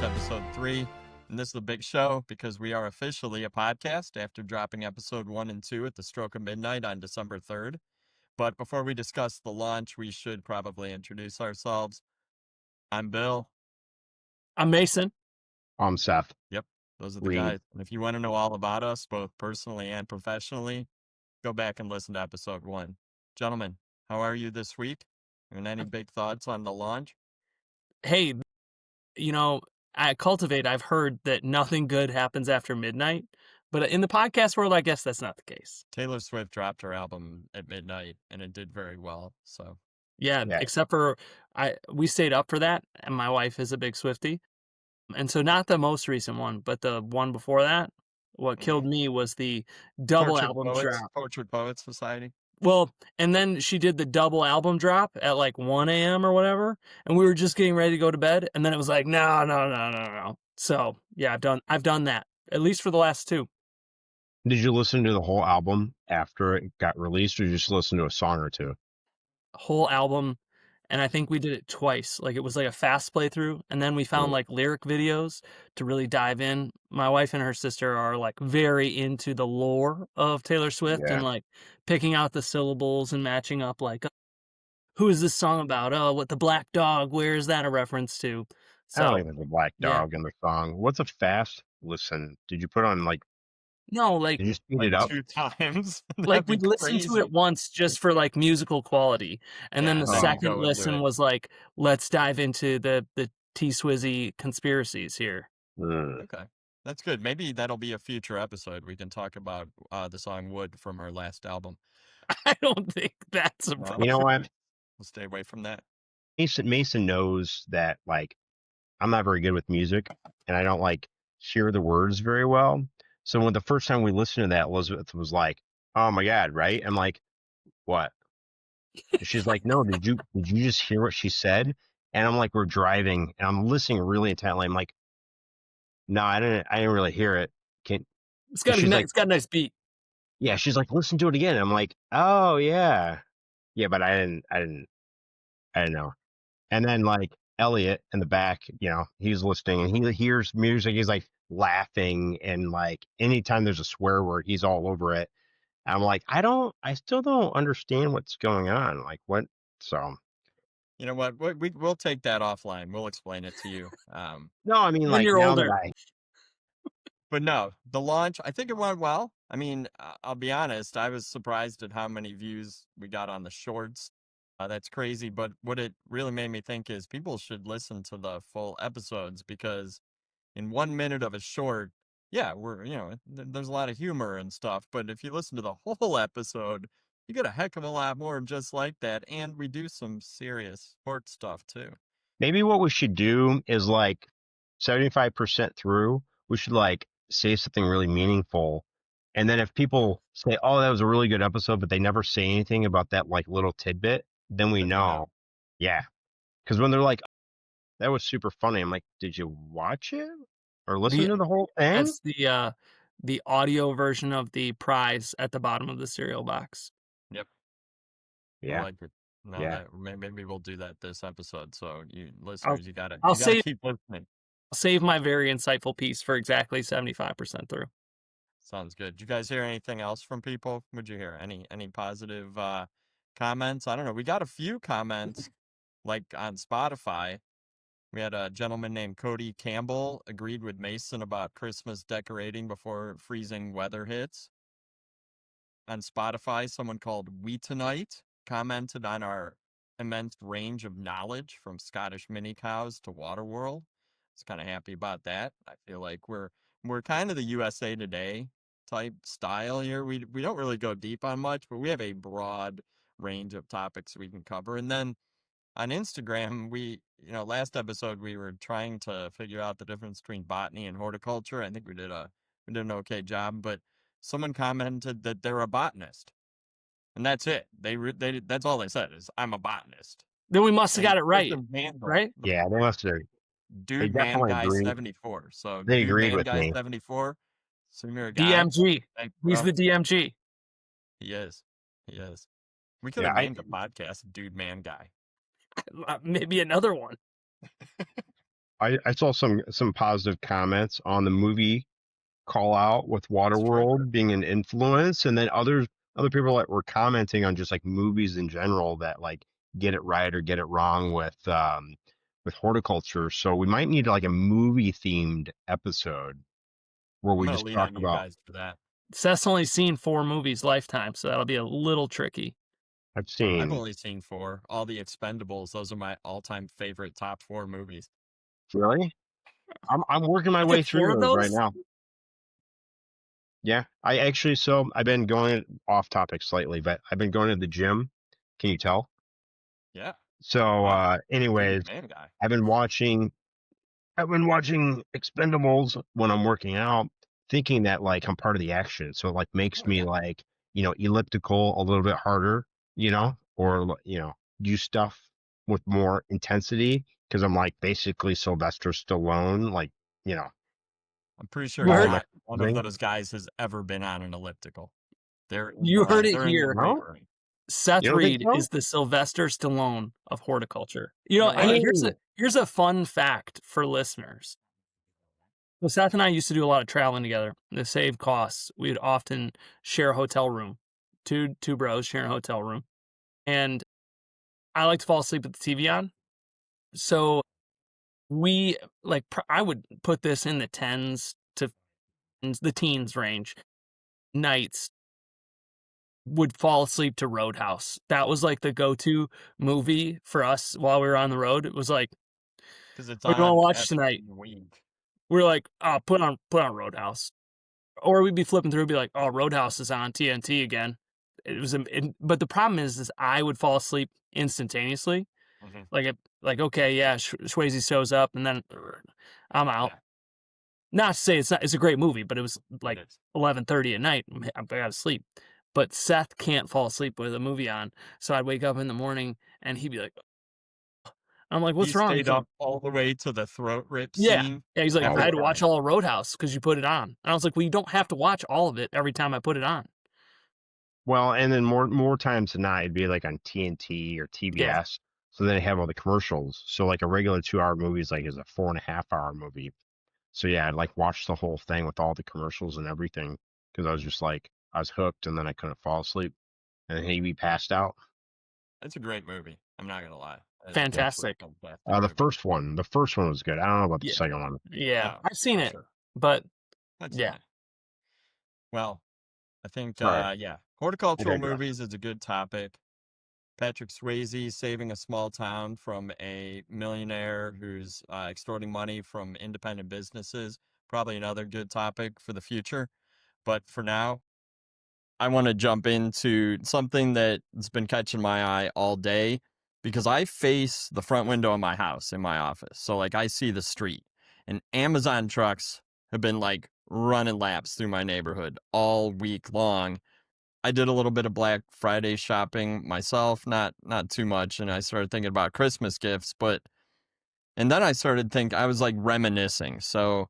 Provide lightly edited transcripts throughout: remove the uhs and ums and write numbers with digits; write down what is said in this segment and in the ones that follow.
episode 3. And this is a big show because we are officially a podcast after dropping episode 1 and 2 at the stroke of midnight on December 3rd. But before we discuss the launch, we should probably introduce ourselves. I'm Bill. I'm Mason. I'm Seth. Yep, those are the guys. And if you want to know all about us, both personally and professionally, go back and listen to episode 1. Gentlemen, how are you this week? And any big thoughts on the launch? Hey, I've heard that nothing good happens after midnight, but in the podcast world, I guess that's not the case. Taylor Swift dropped her album at midnight, and it did very well. So Yeah. Except for we stayed up for that, and my wife is a big Swiftie, and so not the most recent one, but the one before that. What killed me was the double album drop. Portrait Poets Society. Well, and then she did the double album drop at like 1 a.m. or whatever, and we were just getting ready to go to bed, and then it was like, no. So yeah, I've done that, at least for the last 2. Did you listen to the whole album after it got released, or just listen to a song or two? Whole album, and I think we did it twice. Like, it was like a fast playthrough, and then we found like lyric videos to really dive in. My wife and her sister are like very into the lore of Taylor Swift and like picking out the syllables and matching up like, who is this song about? Oh, what the black dog? Where is that a reference to? I don't think there's a black dog in the song. What's a fast listen? Did you put on like? No, like, did you speed it up 2 times? like we listened to it once just for like musical quality, and then the second listen was like, let's dive into the T-Swizzy conspiracies here. Okay, that's good. Maybe that'll be a future episode. We can talk about the song "Wood" from her last album. I don't think that's a problem. You know what? We'll stay away from that. Mason knows that like I'm not very good with music, and I don't like hear the words very well. So when the first time we listened to that, Elizabeth was like, "Oh my God," right? I'm like, "What?" She's like, "No, did you just hear what she said?" And I'm like, we're driving, and I'm listening really intently. I'm like, "No, I didn't really hear it." It's got a nice beat. Yeah, she's like, "Listen to it again." I'm like, "Oh yeah, but I didn't know." And then like Elliot in the back, he's listening and he hears music. He's like laughing, and like anytime there's a swear word, he's all over it. I'm like, I still don't understand what's going on. Like what? So you know what? We'll take that offline. We'll explain it to you. No, I mean, when like you're now older. But no, the launch, I think it went well. I mean, I'll be honest, I was surprised at how many views we got on the shorts. That's crazy. But what it really made me think is people should listen to the full episodes, because in 1 minute of a short, there's a lot of humor and stuff. But if you listen to the whole episode, you get a heck of a lot more just like that. And we do some serious sport stuff too. Maybe what we should do is like 75% through, we should like say something really meaningful. And then if people say, "Oh, that was a really good episode," but they never say anything about that like little tidbit, then we know. Yeah. Because when they're like, "That was super funny," I'm like, "Did you watch it or listen to the whole thing?" That's the audio version of the prize at the bottom of the cereal box. Yep. Yeah. I like it. No, Yeah. Maybe we'll do that this episode. So you listeners, you gotta keep listening. I'll save my very insightful piece for exactly 75% through. Sounds good. Did you guys hear anything else from people? What'd you hear? Any positive comments? I don't know. We got a few comments like on Spotify. We had a gentleman named Cody Campbell agreed with Mason about Christmas decorating before freezing weather hits. On Spotify, someone called We Tonight commented on our immense range of knowledge from Scottish mini cows to Waterworld. I was kind of happy about that. I feel like we're kind of the USA Today type style here. We don't really go deep on much, but we have a broad range of topics we can cover. And then on Instagram, last episode we were trying to figure out the difference between botany and horticulture. I think we did an okay job, but someone commented that they're a botanist, and that's it. They that's all they said is, "I'm a botanist." Then we must have got it right, right? Yeah, they must have. Dude, man, guy 74. So they Dude, agreed man, with guy me. 74. Senior guy. DMG. He's the DMG. He is. We could have named a podcast "Dude, Man, Guy." Maybe another one. I saw some positive comments on the movie Call Out with That's true. Waterworld being an influence, and then other people that were commenting on just like movies in general that like get it right or get it wrong with horticulture. So we might need like a movie themed episode where I'm we gonna just lean talk on you about. guys for that. Seth's only seen 4 movies lifetime, so that'll be a little tricky. I've I've seen. only seen 4. All the Expendables. Those are my all-time favorite top 4 movies. Really? I'm working my Is there way through 4 of those right those? now. Yeah, I've been going off topic slightly, but I've been going to the gym. Can you tell? Yeah. So, Wow. Big anyways, man guy. I've been watching I've been watching Expendables when I'm working out, thinking that like I'm part of the action. So it like makes Oh me yeah. like, elliptical a little bit harder, or do stuff with more intensity because I'm like basically Sylvester Stallone, like, you know, I'm pretty sure You heard all not one of amazing. those guys has ever been on an elliptical. you heard it They're in the here. No? weight room. You Seth don't think Reed so? is the Sylvester Stallone of horticulture. No Hey, way. Oh, here's a fun fact for listeners. So Seth and I used to do a lot of traveling together. To save costs, we'd often share a hotel room. Two bros sharing a hotel room. And I like to fall asleep with the TV on. So we I would put this in the tens to the teens range. Nights would fall asleep to Roadhouse. That was like the go-to movie for us while we were on the road. It was like, Because it's what do you want to on watch every tonight? week. We're like, oh, put on Roadhouse. Or we'd be flipping through, be like, oh, Roadhouse is on TNT again. But the problem is I would fall asleep instantaneously. Hmm. Okay, yeah, Swayze shows up, and then I'm out. Yeah, Not to say it's a great movie, but it was it like is. 11:30 at night. I gotta sleep. But Seth can't fall asleep with a movie on, so I'd wake up in the morning and he'd be like, I'm like, He what's wrong? He's stayed like, up all the way to the throat rip yeah. scene Yeah, he's like, I after oh had to watch God. all of Roadhouse because you put it on. And I was like, well, you don't have to watch all of it every time I put it on. Well, and then more times than not, it'd be like on TNT or Yeah, TBS. So then they have all the commercials. So like a regular 2 hour movie is a 4.5 hour movie. So yeah, I'd like watch the whole thing with all the commercials and everything because I was just like I was hooked and then I couldn't fall asleep and then he'd be passed out. It's a great movie. I'm not gonna lie. Yeah. It's a fantastic. fantastic The movie. first one was good. I don't know about the Yeah, second one. yeah. No, I've seen for it, sure. but That's yeah, fine. Well, I think Sorry, yeah, I horticultural digress. movies is a good topic. Patrick Swayze saving a small town from a millionaire who's extorting money from independent businesses. Probably another good topic for the future. But for now, I want to jump into something that's been catching my eye all day because I face the front window of my house in my office. So, like, I see the street, and Amazon trucks have been like running laps through my neighborhood all week long. I did a little bit of Black Friday shopping myself, not too much, and I started thinking about Christmas gifts, and then I started I was like reminiscing. So,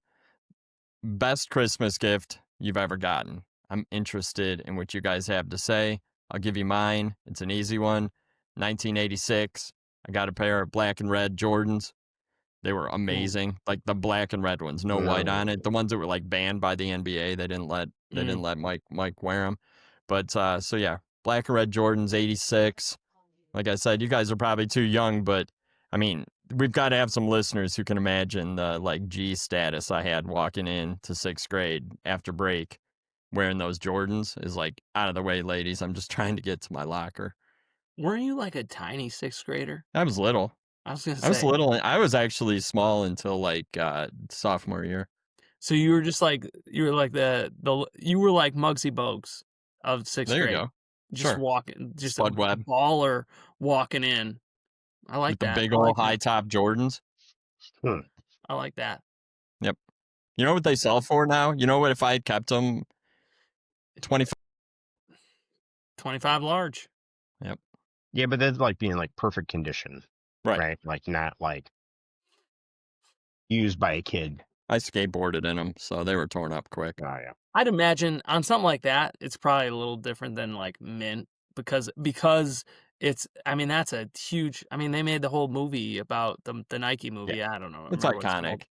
best Christmas gift you've ever gotten. I'm interested in what you guys have to say. I'll give you mine. It's an easy one. 1986. I got a pair of black and red Jordans. They were ooh, amazing. Like the black and red ones, no white on it. No. The ones that were like banned by the NBA. They mm. didn't let Mike wear them. But so yeah, black and red Jordans 86. Like I said, you guys are probably too young, but I mean, we've got to have some listeners who can imagine the like G status I had walking in to 6th grade after break wearing those Jordans is like out of the way, ladies. I'm just trying to get to my locker. Weren't you like a tiny 6th grader? I was little. I was gonna I was say. little. I was actually small until like sophomore year. So you were just like you were like you were like Muggsy Bogues of 6th There you grade, go. just Sure. walking, just a Spud Webb baller walking in. I like with the that. big I old like high that. top Jordans. Hmm. I like that. Yep. You know what they sell for now? You know what? If I had kept them, 25. 25 large. Yep. Yeah, but that's like being like perfect condition, Right. right? Like not like used by a kid. I skateboarded in them, so they were torn up quick. Oh yeah. I'd imagine on something like that, it's probably a little different than like mint because I mean, that's a huge I mean, they made the whole movie about the Nike Yeah, movie, I don't know, it's remember what it's called. iconic,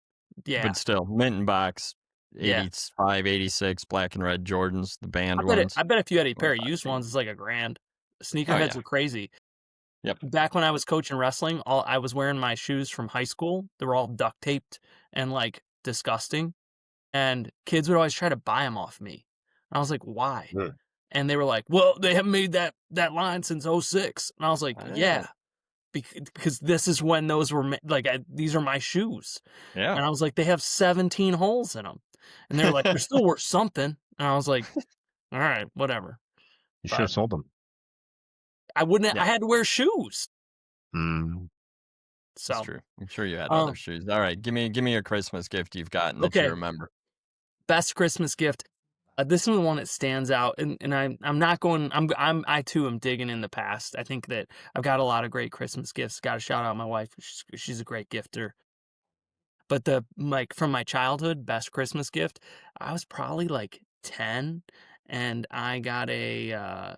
Yeah, but still, mint in box, yeah. 85, 86, black and red Jordans, the band I ones, bet if you had a pair of 25 used feet. ones, it's like a grand. Oh, Sneakerheads yeah. are crazy. Yep. Back when I was coaching wrestling, all I was wearing my shoes from high school. They were all duct taped and, like, disgusting, and kids would always try to buy them off me. And I was like, "Why?" Mm. And they were like, "Well, they haven't made that line since '06." And I was like, Ah, "Yeah, because this is when those were like, these are my shoes." yeah. And I was like, "They have 17 holes in them." And they were like, "They're still worth something." And I was like, "Alright, whatever." You should have But sold them. I Yeah, had to wear shoes. Mm. that's So, true. I'm sure you had other um, shoes. Alright, give me a Christmas gift you've gotten that you okay, remember. best Christmas gift. This is the one that stands out, and I'm not going. I too am digging in the past. I think that I've got a lot of great Christmas gifts. Got to shout out my wife. She's a great gifter. But like from my childhood, best Christmas gift, I was probably like 10, and I got a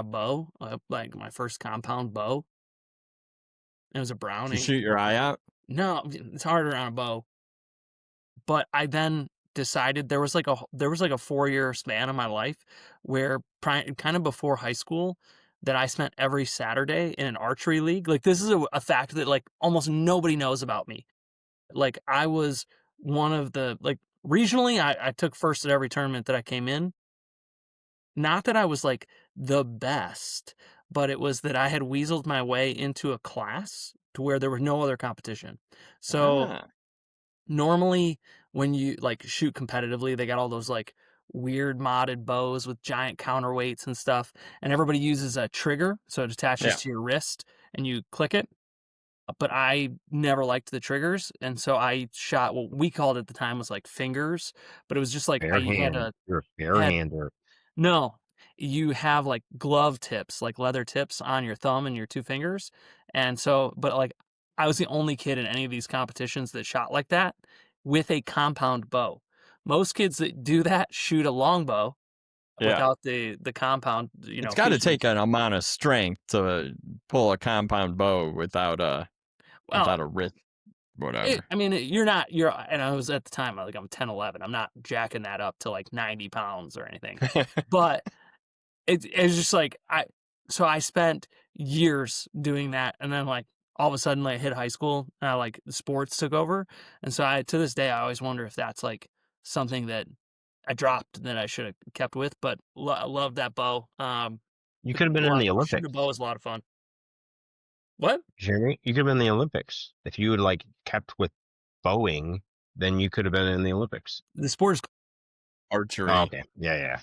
bow, like my first compound bow. It was a Did you Browning. shoot your eye out? No, it's harder on a bow. But I then decided there was like a 4-year span of my life where kind of before high school that I spent every Saturday in an archery league. Like this is a fact that like almost nobody knows about me. Like I was one of the like regionally I took first at every tournament that I came in. Not that I was like the best, but it was that I had weaseled my way into a class to where there was no other competition. So Ah, normally, when you, like, shoot competitively, they got all those, like, weird modded bows with giant counterweights and stuff, and everybody uses a trigger, so it attaches yeah. to your wrist, and you click it, but I never liked the triggers, and so I shot what we called at the time was, like, fingers, but it was just like Bare you hand. You're a bare had hander. no, you have, like, glove tips, like leather tips on your thumb and your 2 fingers, and so but, like, I was the only kid in any of these competitions that shot like that with a compound bow. Most kids that do that shoot a longbow Yeah. without the compound, It's gotta take features. an amount of strength to pull a compound bow Well, without a wrist whatever. I mean, and I was at the time, like, I'm 10, 11. I'm not jacking that up to, like, 90 pounds or anything, but it's just like I spent years doing that, and then, like, all of a sudden, like, hit high school, like, sports took over, and so I to this day, I always wonder if that's, like, something that I dropped that I shoulda kept with, but I love that bow, You could have a been in lot the shooting a bow Olympics, is a lot of fun. What? Jeremy. You could have been in the Olympics. If you had like kept with Boeing, then you could have been in the Olympics. The sport is Oh, Archery. okay. Yeah, yeah.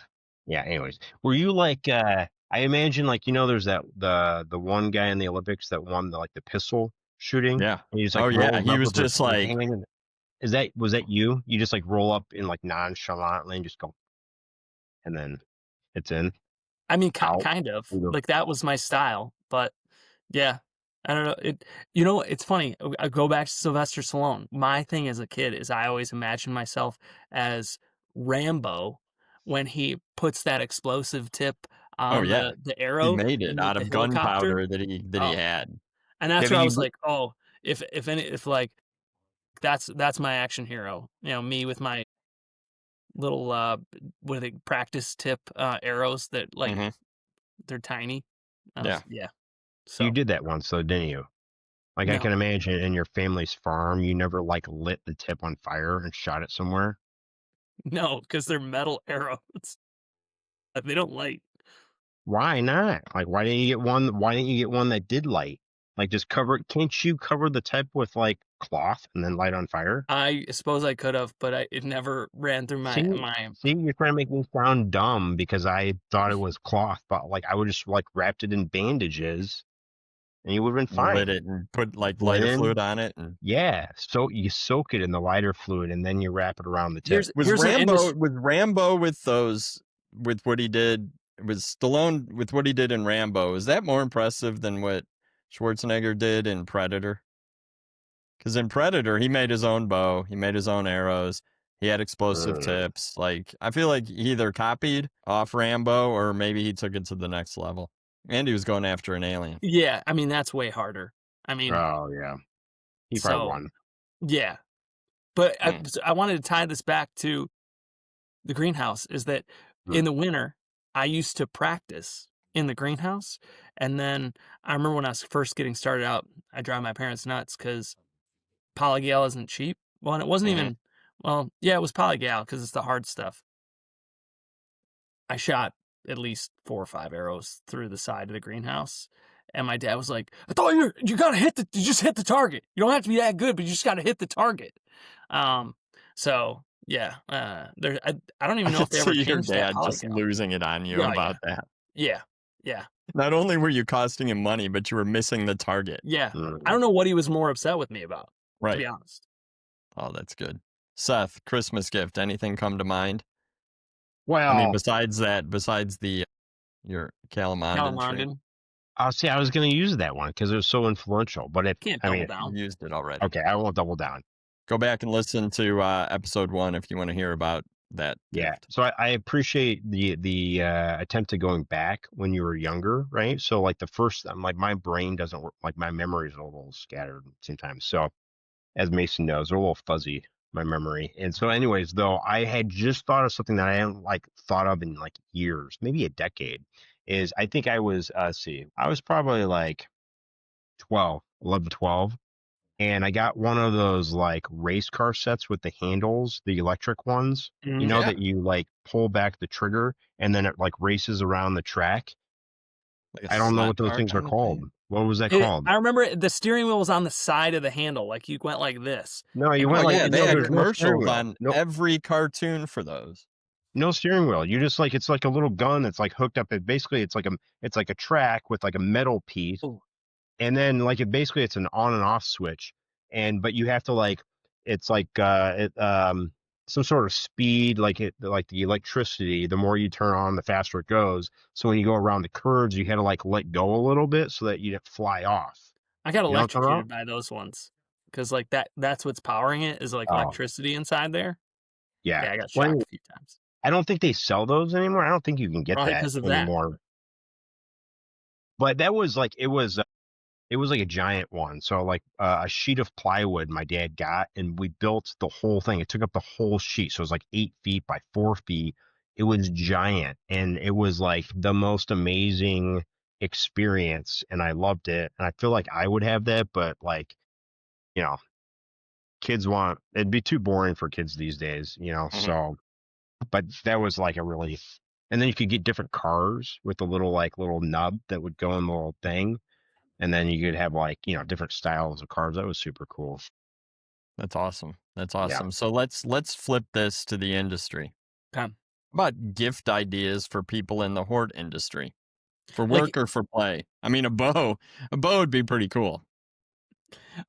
Yeah, anyways. Were you like I imagine like there's that the one guy in the Olympics that won the pistol shooting Yeah. and he just like Oh, yeah, rolls he up was with his just like hand. Was that you? You just like roll up in like nonchalantly and just go and then it's in I mean, out. kind of, You go, like, that was my style, but yeah, I don't know, it's funny, I go back to Sylvester Stallone. My thing as a kid is I always imagined myself as Rambo when he puts that explosive tip oh, on yeah. the He arrow made in it out the of helicopter. gunpowder that he Oh, had. and yeah, that's but where I you was like, "Oh, if like, that's my action hero." Me with my little, what are they, practice tip, arrows that, like, Mhm. they're tiny. I was Yeah. yeah, you so did that once though, didn't you? Like I no. can imagine in your family's farm, you never like lit the tip on fire and shot it somewhere. No, because 'cause they're metal arrows. They don't light. Why not? Like, why didn't you get one? Why didn't you get one that did light? Like, just cover it. Can't you cover the tip with like cloth and then light on fire? I suppose I could have, but it never ran through See, my see, you're trying to make me sound dumb because I thought it was cloth, but like I would just like wrapped it in bandages and you would have been Lit fine. it and put, like, lighter Linen, fluid on it and yeah. So you soak it in the lighter fluid and then you wrap it around the tip. was here's an Rambo industry. was Rambo with those with what he did was Stallone with what he did in Rambo, is that more impressive than what Schwarzenegger did in Predator? Because in Predator, he made his own bow, he made his own arrows, he had explosive Mm. tips. Like, I feel like he either copied off Rambo or maybe he took it to the next level. And he was going after an alien. Yeah, I mean, that's way harder. I mean, Oh yeah, he probably so, won. yeah. But Hmm. I wanted to tie this back to the greenhouse, is that Hmm. in the winter, I used to practice in the greenhouse, and then I remember when I was first getting started out, I drive my parents nuts because polygal isn't cheap. Well, and it wasn't Hmm. even well, yeah, it was polygal because it's the hard stuff. I shot at least 4 or 5 arrows through the side of the greenhouse, and my dad was like, "I thought you gotta you just hit the target. You don't have to be that good, but you just gotta hit the target." Um, so, yeah, I don't I even know if could they ever see your changed that dad just polygal. losing it on you Yeah, yeah, about that. yeah, yeah, Not only were you costing him money, but you were missing the target. yeah. I Hmm. don't know what he was more upset with me about, to Right. be honest. Oh, that's good. Seth, Christmas gift, anything come to mind? I mean, Well, besides the your calamondin tree. Calamondin, I'll see. I was going to use that one because it was so influential. But can't I double mean, You down. used it already. okay, I won't double down. Go back and listen to episode 1 if you want to hear about that Yeah. gift. So I appreciate the attempt to going back when you were younger, right? So like the first, I'm like my brain doesn't work, like my memory is a little scattered sometimes. So as Mason knows, they're a little fuzzy, my memory. And so, anyways, though, I had just thought of something that I hadn't like thought of in like years, maybe a decade. Is I think I was let's see, I was probably like 12, 11, 12. And I got one of those like race car sets with the handles, the electric ones, Mhm. Yeah, that you like pull back the trigger and then it like races around the track. like a I don't know slot what those car things are kind of called. thing. What was that called? I remember the steering wheel was on the side of the handle, like, you went like this, No, you and went Oh like yeah, they no, had there's no steering commercials wheel. on No, every cartoon for those. no steering wheel. You just like it's like a little gun that's like hooked up. It basically it's like a track with like a metal piece, oh, and then like it's an on and off switch, and but you have to like it's like some sort of speed like the electricity. The more you turn on, the faster it goes. So when you go around the curves, you had to like let go a little bit so that you didn't fly off. I got You know what I'm talking electrocuted by those ones, because like, that's what's powering it is, like, about? Oh electricity inside there. yeah. Yeah, I got Well, shocked anyway, a few times. I don't think they sell those anymore. I don't think you can get Probably that because of that. anymore. But that was like it was like a giant one. So like a sheet of plywood my dad got, and we built the whole thing. It took up the whole sheet, so it was like 8 feet by 4 feet. It was giant, and it was like the most amazing experience, and I loved it. And I feel like I would have that, but like you know, kids want it'd be too boring for kids these days. Mhm. So but that was like a really and then you could get different cars with the little nub that would go in the little thing, and then you could have like different styles of cars. That was super cool. That's awesome. That's Yeah. awesome. So let's flip this to the industry. 'Kay. How about gift ideas for people in the hort industry? For Like, work or for play? I mean, a bow. A bow would be pretty cool.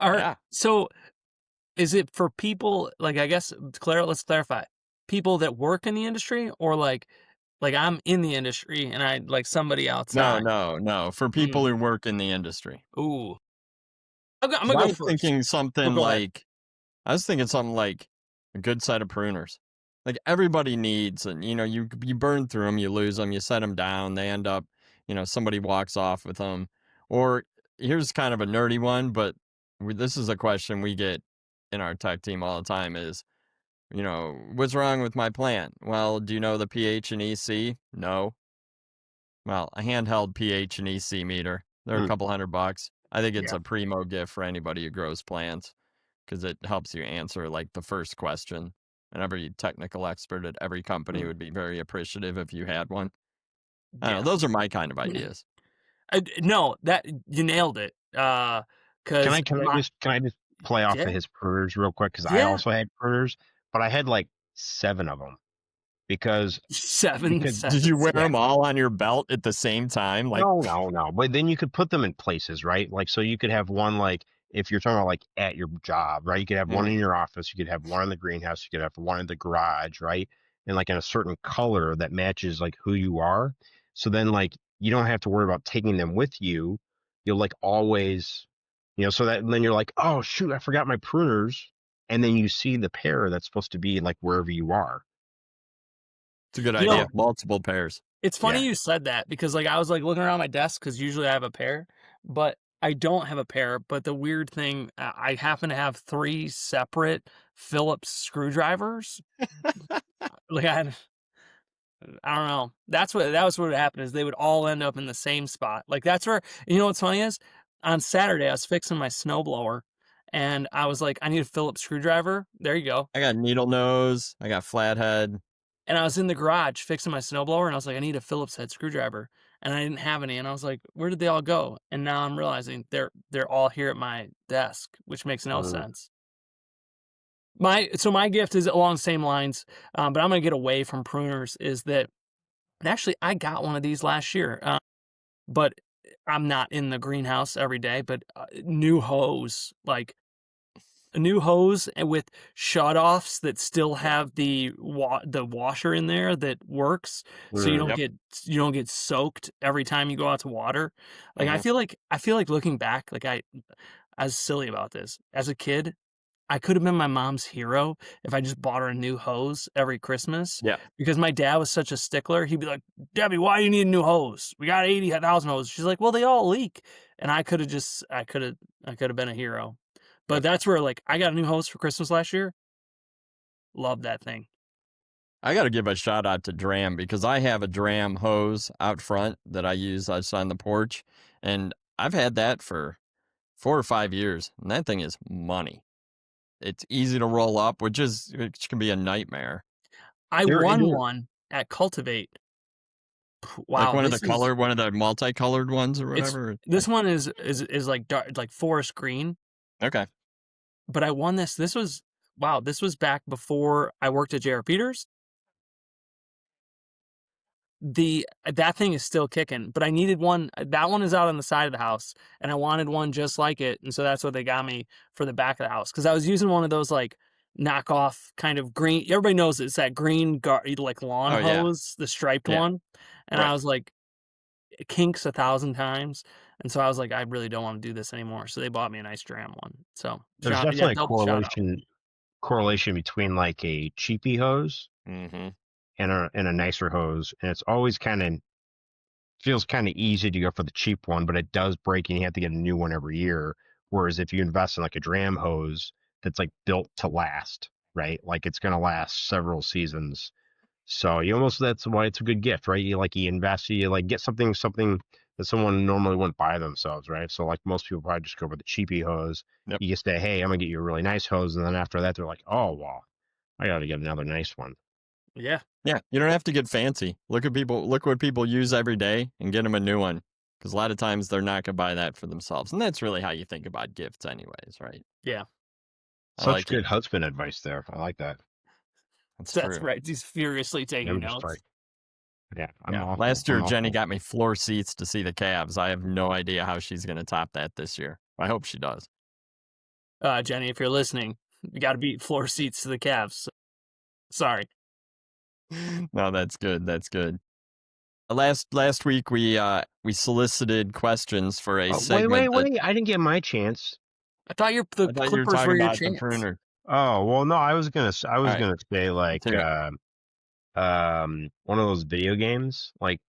Yeah. so is it for people, like, I guess, let's clarify, people that work in the industry, or like I'm in the industry and I like somebody No, outside? no, no. For people Mm, who work in the industry. ooh. I'm 'Cause gonna I go was first. thinking Oh, something go ahead. like I was thinking something like a good set of pruners. Like everybody needs, and you burn through them, you lose them, you set them down, they end up, somebody walks off with them. Or here's kind of a nerdy one, but this is a question we get in our tech team all the time: is what's wrong with my plant? Well, do you know the pH and EC? No. Well, a handheld pH and EC meter. They're a Mm, couple $100. I think it's yeah. a primo gift for anybody who grows plants because it helps you answer like the first question. And every technical expert at every company Mm. would be very appreciative if you had one. I don't know. Yeah. Those are my kind of ideas. No, that you nailed it. Can 'Cause I can I just play off of yeah, his pruners real quick because I yeah, also had pruners, but I had like 7 of them because 7 because Did you sets. wear yeah. them all on your belt at the same time? Like, No, no, no. But then you could put them in places, right? Like, so you could have one, like, if you're talking about like at your job, right? You could have one mhm. in your office, you could have one in the greenhouse, you could have one in the garage, right? And like in a certain color that matches like who you are. So then, like, you don't have to worry about taking them with you. You'll like always, so that and then you're like, oh, shoot, I forgot my pruners. And then you see the pair that's supposed to be like wherever you are. It's a good You idea. know, So, Multiple pairs. It's funny Yeah. you said that because, like, I was, like, looking around my desk because usually I have a pair, but I don't have a pair, but the weird thing, I happen to have 3 separate Phillips screwdrivers. Like, I don't know. That was what happened is they would all end up in the same spot. Like, that's where you know what's funny is? On Saturday, I was fixing my snowblower, and I was like, "I need a Phillips screwdriver." There you go. I got needle nose. I got flathead. And I was in the garage fixing my snowblower, and I was like, "I need a Phillips head screwdriver," and I didn't have any, and I was like, "Where did they all go?" And now I'm realizing they're all here at my desk, which makes no Mm. sense. My gift is along the same lines, but I'm gonna get away from pruners. Is that and actually I got one of these last year, but I'm not in the greenhouse every day. But new hose, like a new hose and with shutoffs that still have the washer in there that works, so Mm. Yep. you don't get soaked every time you go out to water. Like, Mhm. I feel like looking back, like, I was silly about this. As a kid, I could have been my mom's hero if I just bought her a new hose every Christmas Yeah. because my dad was such a stickler. He'd be like, "Debbie, why do you need a new hose? We got 80,000 hoses." She's like, "Well, they all leak." And I could have been a hero. But Yep. that's where, like, I got a new hose for Christmas last year. Love that thing. I got to give a shout out to Dram because I have a Dram hose out front that I use just on the porch, and I've had that for 4 or 5 years, and that thing is money. It's easy to roll up, which can be a nightmare. I There, won there, one at Cultivate. Like Wow, one of the multicolored ones or it's whatever. this one is like dark, like forest green, Okay. but I won this. This was wow, this was back before I worked at J.R. Peters. That thing is still kicking, but I needed one that one is out on the side of the house, and I wanted one just like it, and so that's what they got me for the back of the house because I was using one of those, like, knockoff kind of green everybody knows it's that green like, lawn Oh yeah. hose, the striped Yeah. one, and I Right. was like, "It kinks 1,000 times," and so I was like, "I really don't wanna do this anymore," so they bought me a nice Dram one, so, there's yeah, definitely a double shout out. correlation between like a cheapy hose Mhm. and a nicer hose, and it's always kind of feels kind of easy to go for the cheap one, but it does break and you have to get a new one every year. Whereas if you invest in like a Dram hose that's like built to last, right? Like it's going to last several seasons. So you almost, that's why it's a good gift, right? You invest, you like get something that someone normally wouldn't buy themselves, right? So like most people probably just go for the cheapy hose. Yep. You just say, hey, I'm gonna get you a really nice hose, and then after that, they're like, oh well, I got to get another nice one. Yeah. Yeah. You don't have to get fancy. Look what people use every day and get them a new one. Because a lot of times they're not gonna buy that for themselves, and that's really how you think about gifts, anyways, right? Yeah. I Such like it. good husband advice there. I like that. That's That's true. right, he's furiously taking I'm just notes. like, yeah, I'm Yeah. awful. Last year, I'm Jenny awful. got me floor seats to see the Cavs. I have no idea how she's gonna top that this year. I hope she does. Jenny, if you're listening, you gotta beat floor seats to the Cavs. Sorry. No, that's good. That's good. Last week we solicited questions for a Oh, wait, wait, segment that wait! I didn't get my chance. I thought the I thought you were Clippers talking were your about the chance. pruner. Oh well, no, I All was right, gonna say let's like hear it. one of those video games, like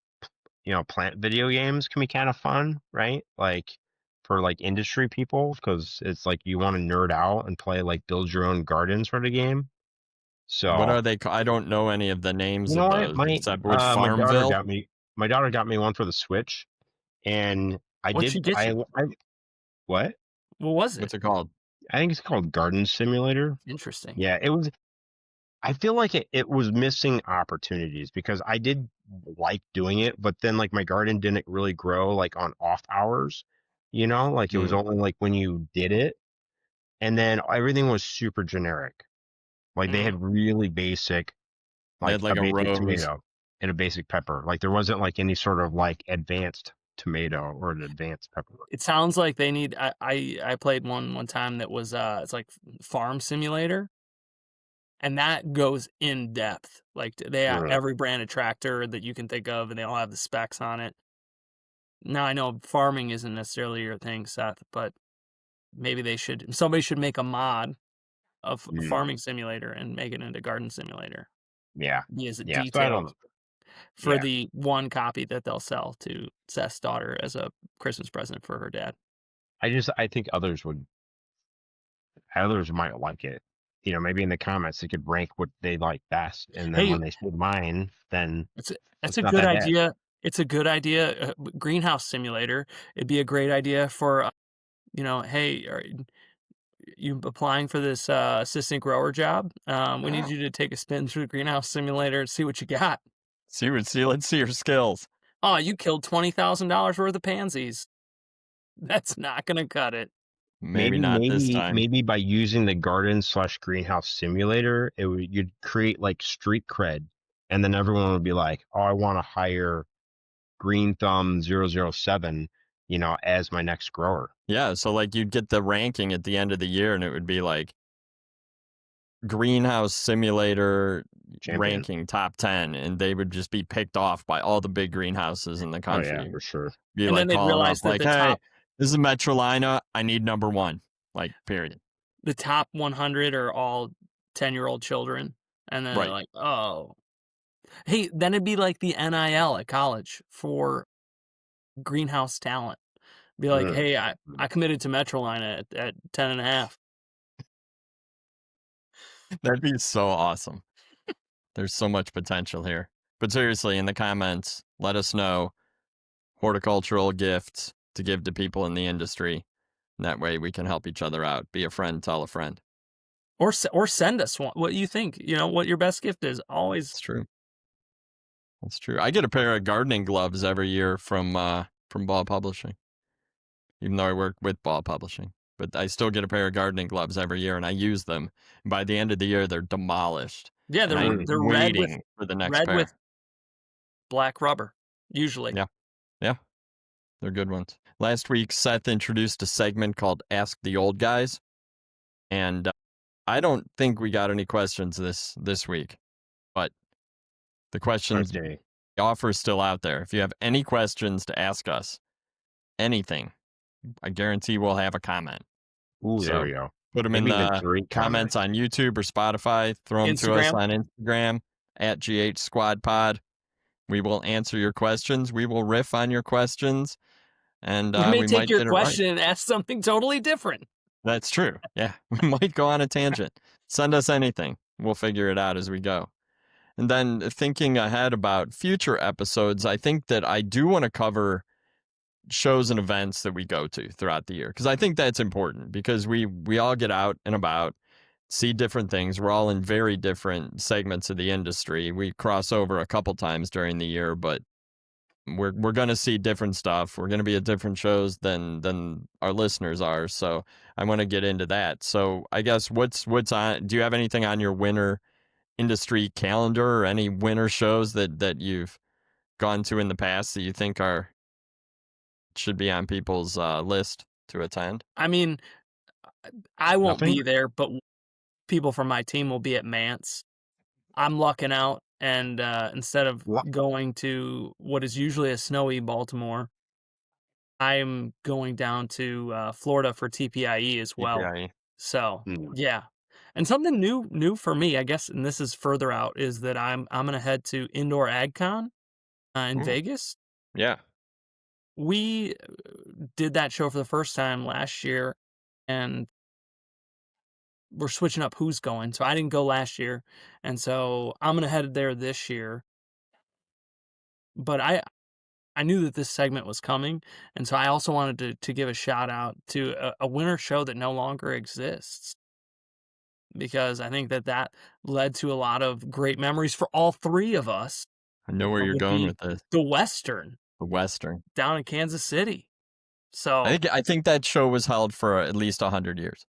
plant video games can be kind of fun, right? Like for like industry people, because it's like you want to nerd out and play like build your own garden sort of game. What So are they? I don't know any of the names you of know what? those except which Farmville. My daughter got me one for the Switch, and What'd she get you? I what? What was it? What's it called? I think it's called Garden Simulator. Interesting. Yeah, it was. I feel like it was missing opportunities because I did like doing it, but then like my garden didn't really grow like on off hours, like it was Hmm. only like when you did it, and then everything was super generic. Like they Mm. had really basic, They like had a like a basic rose. tomato and a basic pepper. Like there wasn't like any sort of like advanced tomato or an advanced pepper. It sounds like they need I played one time that was, it's like Farm Simulator, and that goes in depth. Like, they have Right. every brand of tractor that you can think of, and they all have the specs on it. Now, I know farming isn't necessarily your thing, Seth, but maybe somebody should make a mod of a Mm, farming simulator and make it into garden simulator. yeah, Be as yeah. So I don't detailed. know. for Yeah. the one copy that they'll sell to Seth's daughter as a Christmas present for her dad. I think others might like it. Maybe in the comments they could rank what they like best, and then Hey, when they see mine, then that's it's a not good that bad. idea. It's a good idea. Greenhouse simulator. It'd be a great idea for, hey, are you applying for this assistant grower job? We need you to take a spin through the greenhouse simulator and see what you got. Let's see your skills. Oh, you killed $20,000 worth of pansies. That's not gonna cut it. Maybe Maybe, not this maybe, time. maybe by using the garden/greenhouse simulator, you'd create like street cred, and then everyone would be like, "Oh, I want to hire Green Thumb 007, as my next grower." Yeah, so like you'd get the ranking at the end of the year and it would be like greenhouse simulator Champion. ranking top 10, and they would just be picked off by all the big greenhouses in the Oh yeah, country. for sure. Be And then like they'd calling up realize that like, "Hey, this is Metrolina. I need number 1." Like, period. the top 100 are all 10-year-old children, and then they're Right. like, "Oh." Hey, then it'd be like the NIL at college for greenhouse talent. Be like, Mm. "Hey, I committed to Metrolina at 10.5." That'd be so awesome. There's so much potential here. But seriously, in the comments, let us know horticultural gifts to give to people in the industry. And that way we can help each other out. Be a friend, tell a friend. Or send us one what you think, what your best gift is. Always It's true. That's true. I get a pair of gardening gloves every year from Ball Publishing, even though I work with Ball Publishing. But I still get a pair of gardening gloves every year, and I use them. And by the end of the year, they're demolished, Yeah, and they're I'm Mm. they're red with waiting for the next pair. black rubber, usually. Yeah, yeah, they're good ones. Last week, Seth introduced a segment called "Ask the Old Guys," and I don't think we got any questions this week, but the questions Okay. the offer is still out there. If you have any questions to ask us, anything, I guarantee we'll have a comment. Ooh, there So we go. put them in Maybe the the great comments comment. on YouTube or Spotify. Throw them to us Instagram. on Instagram at GH Squad Pod. We will answer your questions. We will riff on your questions, and We may we take might your get it right. question and ask something totally different. That's true. Yeah, we might go on a tangent. Send us anything. We'll figure it out as we go. And then thinking ahead about future episodes, I think that I do want to cover shows and events that we go to throughout the year, because I think that's important, because we all get out and about, see different things. We're all in very different segments of the industry. We cross over a couple times during the year, but we're going to see different stuff. We're going to be at different shows than our listeners are. So I want to get into that. So I guess what's on, do you have anything on your winter industry calendar, or any winter shows that you've gone to in the past that you think should be on people's list to attend? I mean, I won't Nothing. be there, but people from my team will be at Mance. I'm lucking out, and instead of Lu- going to what is usually a snowy Baltimore, I'm going down to Florida for TPIE as well. TPIE. So Mm. yeah, and something new for me, I guess, and this is further out, is that I'm gonna head to Indoor AgCon in Ooh, Vegas. yeah. We did that show for the first time last year, and we're switching up who's going. So I didn't go last year, and so I'm gonna head there this year. But I knew that this segment was coming, and so I also wanted to give a shout out to a winter show that no longer exists, because I think that led to a lot of great memories for all three of us. I know where you're Would going be with this. the Western The Western. down in Kansas City. So I think that show was held for at least 100 years.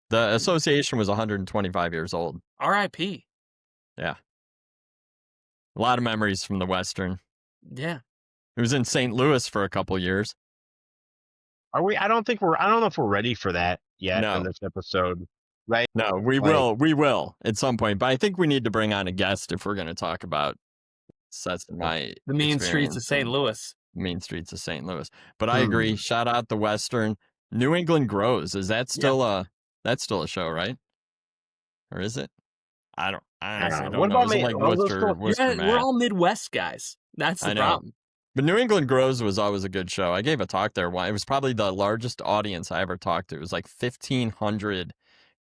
The association was 125 years old. R.I.P. Yeah. A lot of memories from the Western. Yeah. It was in St. Louis for a couple years. Are we? I don't know if we're ready for that yet on No, this episode. Right? no, we Like, will at some point. But I think we need to bring on a guest if we're going to talk about Seth's and my The mean streets experience of St. in Louis. mean streets of St. Louis. But I agree. hmm. Shout out the Western. New England Grows. Is that Yeah. still a show, right? Or is it? I I don't honestly know. don't What know. about Is it like all those Worcester, still? Worcester, We're Mass? all Midwest guys. That's the I know. problem. But New England Grows was always a good show. I gave a talk there. It was probably the largest audience I ever talked to. It was like 1,500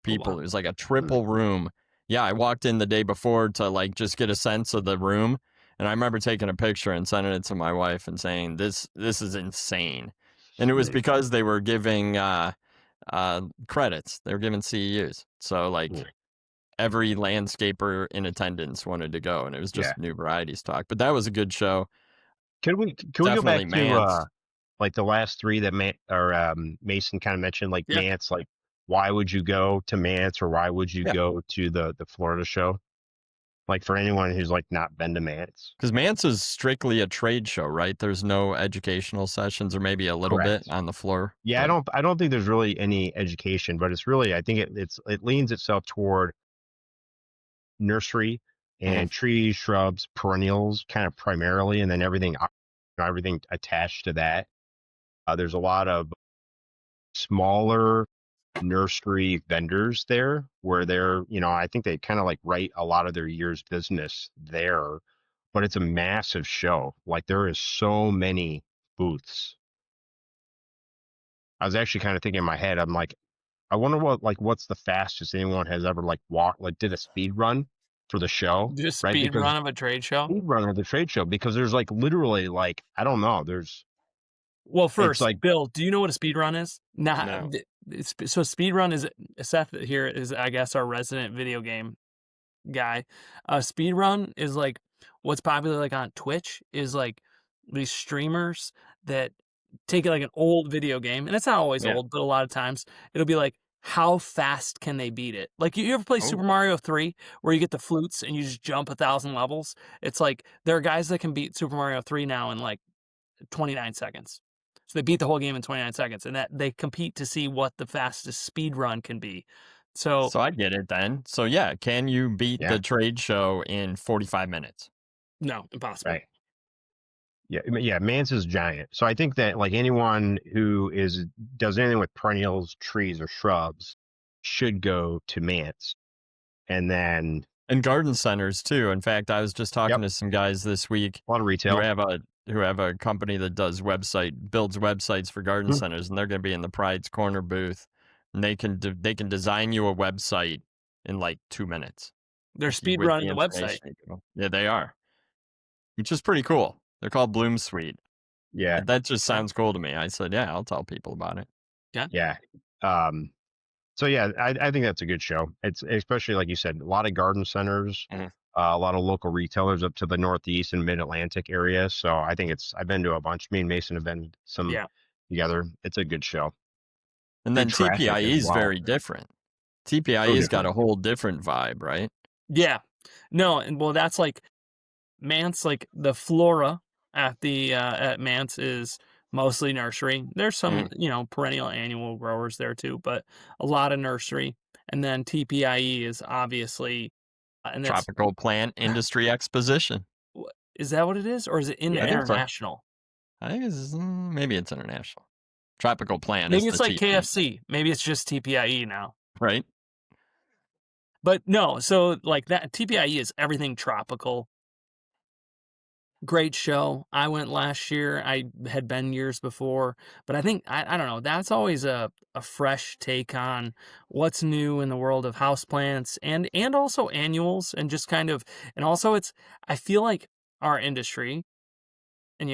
Oh, people. wow. It was like a Mm, triple room. Yeah, I walked in the day before to like just get a sense of the room, and I remember taking a picture and sending it to my wife and saying, "This is insane." And it was mm, because they were giving credits. They were giving CEUs. So mm. like every landscaper in attendance wanted to go, and it was Yeah. just New Varieties talk. But that was a good show. Can we go Definitely back to Mance. like the last three that Mason kind of mentioned, like Yeah. Mance, like why would you go to Mance or why would you Yeah. go to the Florida show? Like for anyone who's like not been to Mance. Because Mance is strictly a trade show, right? There's no educational sessions, or maybe a little bit Correct. on the floor. Yeah, But I don't think there's really any education, but it's really I think it leans itself toward nursery Mhm. and trees, shrubs, perennials, kind of primarily, and then everything attached to that. There's a lot of smaller nursery vendors there where I think they kind of like write a lot of their year's business there, but it's a massive show. Like there is so many booths. I was actually kind of thinking in my head, I'm like, I wonder what's the fastest anyone has ever like walked, like did a speed run for the show, Just right? speed Because run of a trade show. speed run of the trade show, because there's like literally like, I don't know, Well, it's first, like, Bill, do you know what a speed run is? Nah, no. so speed run is Seth here is, I guess, our resident video game guy. Speed run is like what's popular like on Twitch is like these streamers that take like an old video game, and it's not always yeah. old, but a lot of times it'll be like how fast can they beat it? Like you ever play Oh, Super Mario 3 where you get the flutes and you just jump 1,000 levels? It's like there are guys that can beat Super Mario 3 now in like 29 seconds. So they beat the whole game in 29 seconds, and that they compete to see what the fastest speed run can be. So So I get it then. So yeah, can you beat yeah, the trade show in 45 minutes? no, impossible. right. Yeah, Mance is giant. So I think that like anyone who does anything with perennials, trees, or shrubs should go to Mance. And then, And garden centers too. In fact, I was just talking yep, to some guys this week a lot of who retail. have a company that builds websites for garden Mhm. centers, and they're going to be in the Pride's Corner booth, and they can design you a website in like 2 minutes They're if you speed with the running the website. information. Yeah, they are, which is pretty cool. They're called Bloom Suite. Yeah, That just Yeah. sounds cool to me. I said, yeah, I'll tell people about it. Yeah. yeah. Um, so yeah, I think that's a good show. It's especially like you said, a lot of garden centers, Mhm. a lot of local retailers up to the Northeast and Mid Atlantic area. So I think I've been to a bunch. Me and Mason have been some Yeah. together. It's a good show. And Good then traffic TPIE as is well. very different. So TPIE's got different. a whole different vibe, right? Yeah. No, and well, that's like Mance, like the flora at Mance is mostly nursery. There's some, Mhm. perennial annual growers there too, but a lot of nursery. And then TPIE is obviously, and that's Tropical Plant Industry Exposition. is that what it is, or is it Yeah, I think so. international? I think maybe it's international. Tropical Plant is Maybe the it's like TP, KFC. Maybe it's just TPIE now. right? But no, so like that TPIE is everything tropical. Great show. I went last year. I had been years before, but I think I don't know. That's always a fresh take on what's new in the world of houseplants and also annuals and just kind of and also it's I feel like our industry and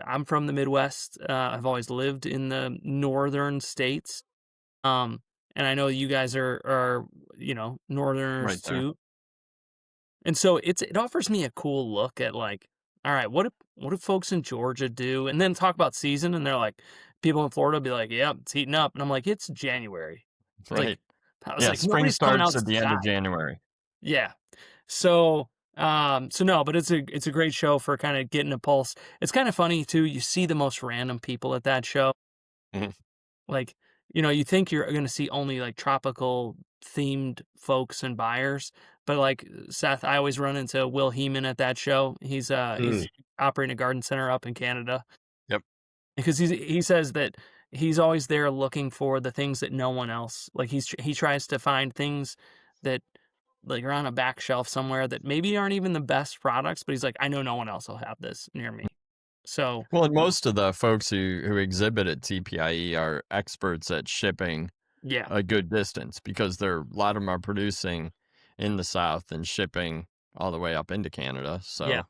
I'm from the Midwest. I've always lived in the northern states. Um and I know you guys are northerners Right there. too. And so it offers me a cool look at like, all right, what do folks in Georgia do? And then talk about season, and they're like, people in Florida be like, yeah, it's heating up, and I'm like, it's January. It's like, Right. I was Yeah, like, spring nobody's coming starts at the end of outside. January. Yeah. So so no, but it's a great show for kind of getting a pulse. It's kind of funny too. You see the most random people at that show. Mhm. Like, you think you're gonna see only, like, tropical themed folks and buyers, but, like, Seth, I always run into Will Heeman at that show. Mm, He's operating a garden center up in Canada Yep. because he says that he's always there looking for the things that no one else like, he tries to find things that like are on a back shelf somewhere that maybe aren't even the best products, but he's like, I know no one else will have this near me. So Well, and most of the folks who exhibit at TPIE are experts at shipping yeah, a good distance because a lot of them are producing in the South and shipping all the way up into Canada. yeah, So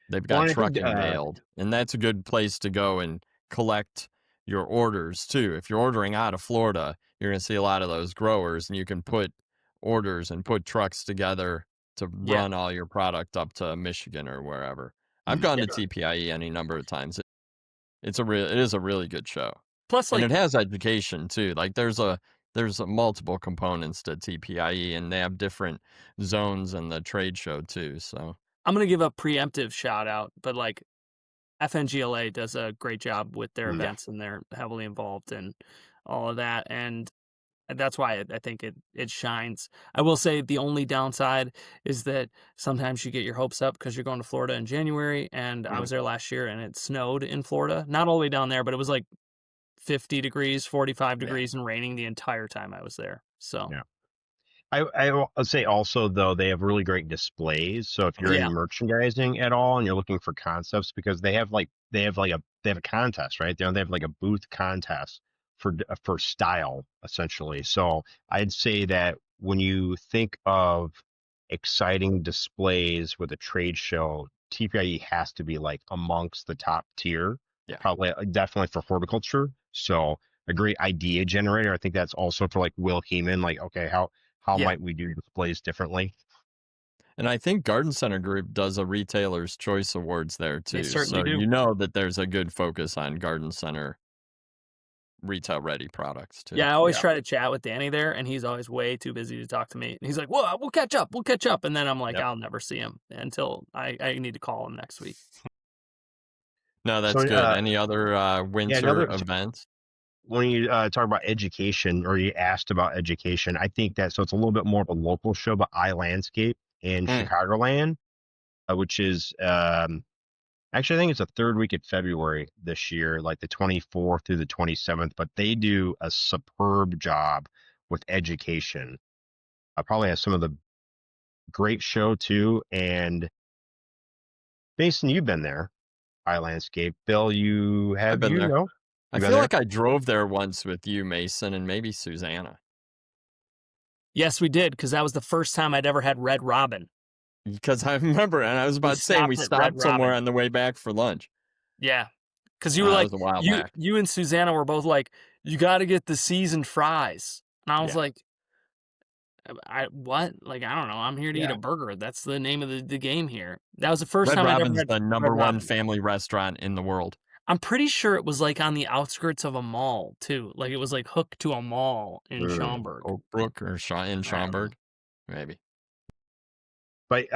they've Well, got and I think trucking nailed. And that's a good place to go and collect your orders too. If you're ordering out of Florida, you're going to see a lot of those growers, and you can put orders and put trucks together to yeah, run all your product up to Michigan or wherever. I've gone yeah. to TPIE any number of times. It is a really good show. Plus, And like, it has education too. Like there's multiple components to TPIE, and they have different zones in the trade show too. So I'm gonna give a preemptive shout out, but like FNGLA does a great job with their yeah, events, and they're heavily involved in all of that, and that's why I think it shines. I will say the only downside is that sometimes you get your hopes up because you're going to Florida in January, and I mhm, was there last year, and it snowed in Florida. Not all the way down there, but it was like 50 degrees, 45 yeah, degrees, and raining the entire time I was there. So, yeah. I'll say also though they have really great displays. So if you're in yeah, merchandising at all and you're looking for concepts, because they have a contest, right? They have like a booth contest for style essentially. So I'd say that when you think of exciting displays with a trade show, TPIE has to be like amongst the top tier, yeah. probably definitely for horticulture. So a great idea generator. I think that's also for like Will Heeman. Like, okay, how yeah, might we do displays differently? And I think Garden Center Group does a Retailer's Choice Awards there they too. certainly So do. you know that there's a good focus on Garden Center retail ready products too. Yeah, I always Yeah, try to chat with Danny there, and he's always way too busy to talk to me. And he's like, "Well, we'll catch up, we'll catch up," and then I'm like, Yep. "I'll never see him until I need to call him next week." No, so that's good. Any other yeah, winter events? when you talk about education, or you asked about education, I think that, so it's a little bit more of a local show, but iLandscape in Mm. Chicagoland, which is actually, I think it's the third week of February this year, like the 24th through the 27th. But they do a superb job with education. I probably have some of the great show too. And Mason, you've been there, iLandscape. Bill, I've been there. no? I You been feel there? like I drove there once with you, Mason, and maybe Susanna. Yes, we did, because that was the first time I'd ever had Red Robin. Because I remember, and I was We about saying we stopped at Red stopped somewhere Robin. on the way back for lunch. Yeah, because you were That like, was a while back. you and Susanna were both like, "You gotta get the seasoned fries." And I was Yeah. like, I what? Like, I don't know, I'm here to eat a Yeah. burger. That's the name of the game here. That was the first Red time I'd ever Robin's had the Red number one Robin. family restaurant in the world. I'm pretty sure it was, like, on the outskirts of a mall too, like, it was, like, hooked to a mall in Mm. Schaumburg. Oak Brook or in I don't know. Schaumburg, maybe. But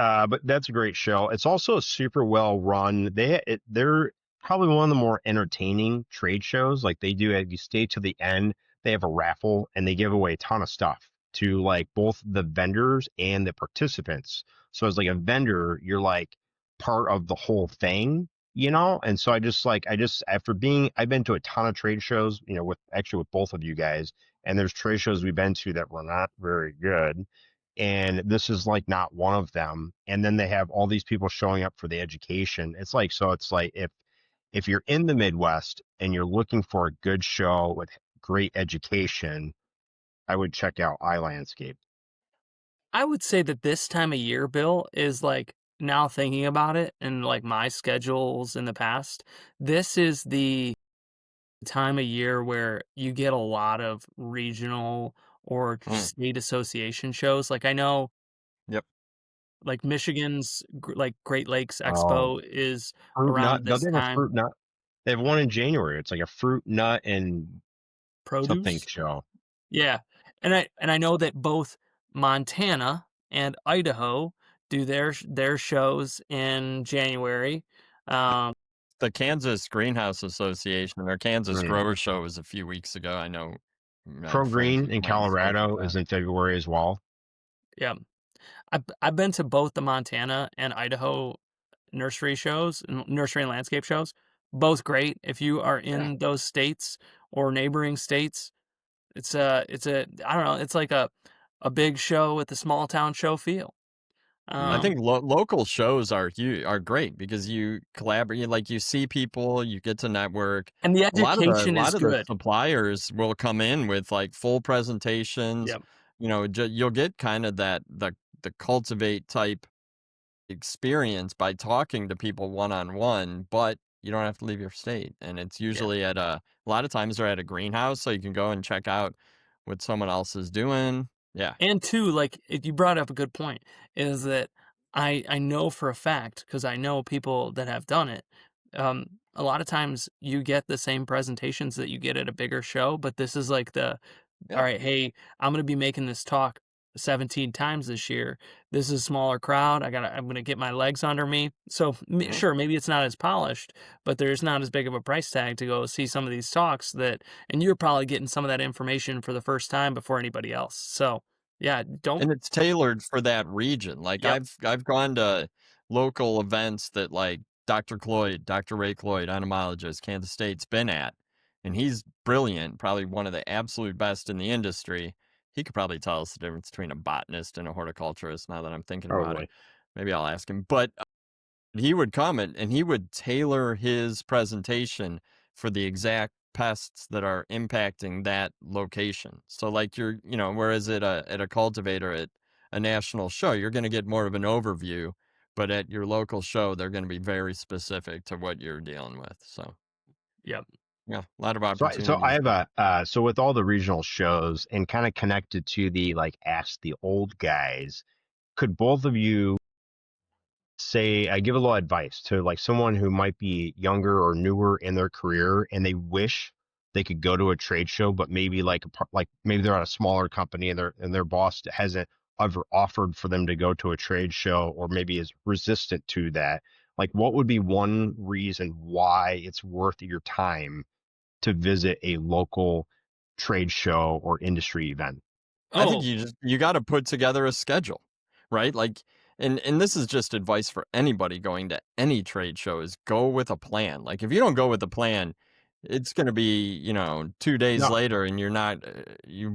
that's a great show. It's also super well run. They're probably one of the more entertaining trade shows. Like they do, you stay to the end. They have a raffle and they give away a ton of stuff to like both the vendors and the participants. So as like a vendor, you're like part of the whole thing, you know? And so I've been to a ton of trade shows, you know, with both of you guys, and there's trade shows we've been to that were not very good, and this is like not one of them. And then they have all these people showing up for the education. It's like if you're in the Midwest and you're looking for a good show with great education, I would check out iLandscape. I would say that this time of year, Bill, is, like, now thinking about it and, like, my schedules in the past, this is the time of year where you get a lot of regional or Mm, state association shows. Like, I know, yep. like, Michigan's, like, Great Lakes Oh, Expo is fruit nut. around Don't this they have a time. fruit nut? They have one in January. It's like a fruit nut and something Produce? show. Yeah, and I know that both Montana and Idaho do their shows in January. Um, The Kansas Greenhouse Association, their Kansas Mm. Grower Show was a few weeks ago. I know I Pro have friends Green who in might have spoken to Colorado is that. in February as well. yeah, I've been to both the Montana and Idaho nursery and landscape shows. Both great. If you are Yeah. in those states or neighboring states, it's a I don't know, it's like a big show with the small town show feel. I Mhm. think local shows are great because you collaborate, like you see people, you get to network. And the A education is lot of the good. suppliers will come in with like full presentations. Yep. You'll get kind of the cultivate type experience by talking to people one on one, but you don't have to leave your state. And it's Yeah. usually a lot of times they're at a greenhouse, so you can go and check out what someone else is doing. Yeah. And two, like, you brought up a good point, is that I know for a fact, because I know people that have done it, a lot of times you get the same presentations that you get at a bigger show, but this is like Yeah. "Alright, hey, I'm gonna be making this talk 17 times this year. This is a smaller crowd. I'm gonna get my legs under me." So, Mhm. sure, maybe it's not as polished, but there's not as big of a price tag to go see some of these talks that and you're probably getting some of that information for the first time before anybody else. So, yeah, don't And it's tailored for that region. Like Yep. I've gone to local events that like Dr. Ray Cloyd, entomologist, Kansas State's been at, and he's brilliant, probably one of the absolute best in the industry. He could probably tell us the difference between a botanist and a horticulturist now that I'm thinking about it. Probably. Maybe I'll ask him. But he would come and he would tailor his presentation for the exact pests that are impacting that location. So like whereas at a cultivator at a national show, you're going to get more of an overview, but at your local show, they're going to be very specific to what you're dealing with. So Yep. yeah, a lot of So I opportunities have there. so with all the regional shows and kind of connected to the like ask the old guys, could both of you say I give a little advice to like someone who might be younger or newer in their career and they wish they could go to a trade show, but maybe like maybe they're at a smaller company and their boss hasn't ever offered for them to go to a trade show or maybe is resistant to that. Like, what would be one reason why it's worth your time to visit a local trade show or industry event? I think Oh, you got to put together a schedule, right? Like, and this is just advice for anybody going to any trade show is go with a plan. Like, if you don't go with a plan, it's going to be 2 days No, later, and you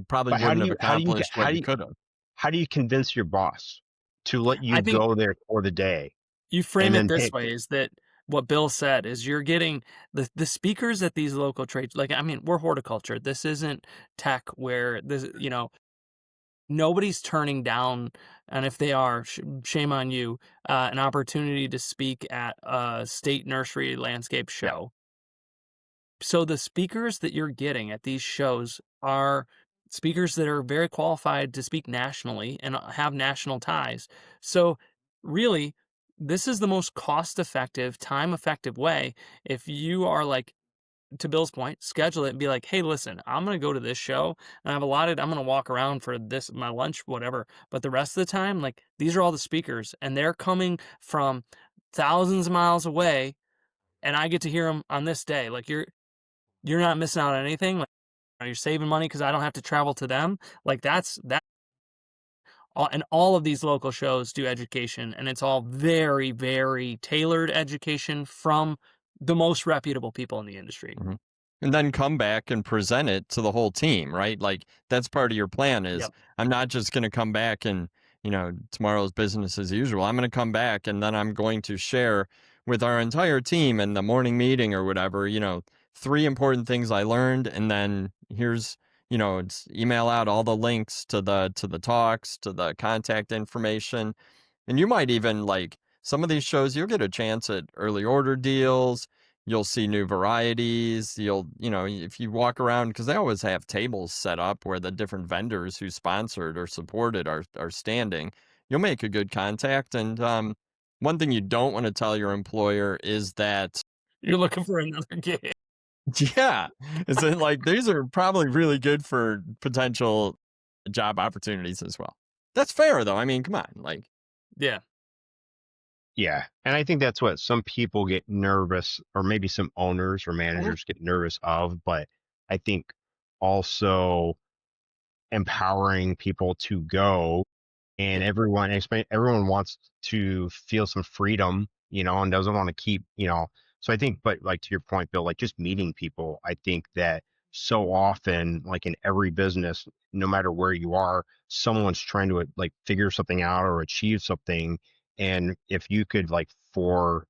probably but wouldn't have accomplished what you could have. how do you convince your boss to let you I think go there for the day you and frame it then this pay? way is that what Bill said is you're getting the speakers at these local trades like, I mean, we're horticulture. This isn't tech where nobody's turning down, and if they are, shame on you, an opportunity to speak at a state nursery landscape Yeah. show. So the speakers that you're getting at these shows are speakers that are very qualified to speak nationally and have national ties. So really, this is the most cost effective, time effective way. If you are like, to Bill's point, schedule it and be like, hey, listen, I'm going to go to this show and I'm going to walk around for this, my lunch, whatever. But the rest of the time, like, these are all the speakers and they're coming from thousands of miles away and I get to hear them on this day. Like, you're not missing out on anything, like, you're saving money because I don't have to travel to them, like, that all of these local shows do education, and it's all very, very tailored education from the most reputable people in the industry. Mhm. And then come back and present it to the whole team, right? Like that's part of your plan is Yep. I'm not just going to come back and, tomorrow's business as usual. I'm going to come back and then I'm going to share with our entire team in the morning meeting or whatever, three important things I learned and then here's, it's email out all the links to the talks, to the contact information. And you might even like some of these shows, you'll get a chance at early order deals. You'll see new varieties. If you walk around, because they always have tables set up where the different vendors who sponsored or supported are standing. You'll make a good contact. And one thing you don't want to tell your employer is that, You're looking for another gig. yeah, is that like these are probably really good for potential job opportunities as well. That's fair though. I mean, come on, like, Yeah. Yeah. And I think that's what some people get nervous, or maybe some owners or Mhm. managers get nervous of. But I think also empowering people to go and Yeah. everyone wants to feel some freedom, and doesn't want to keep. So I think, but like to your point, Bill, like just meeting people, I think that so often, like in every business, no matter where you are, someone's trying to like figure something out or achieve something. And if you could, like, for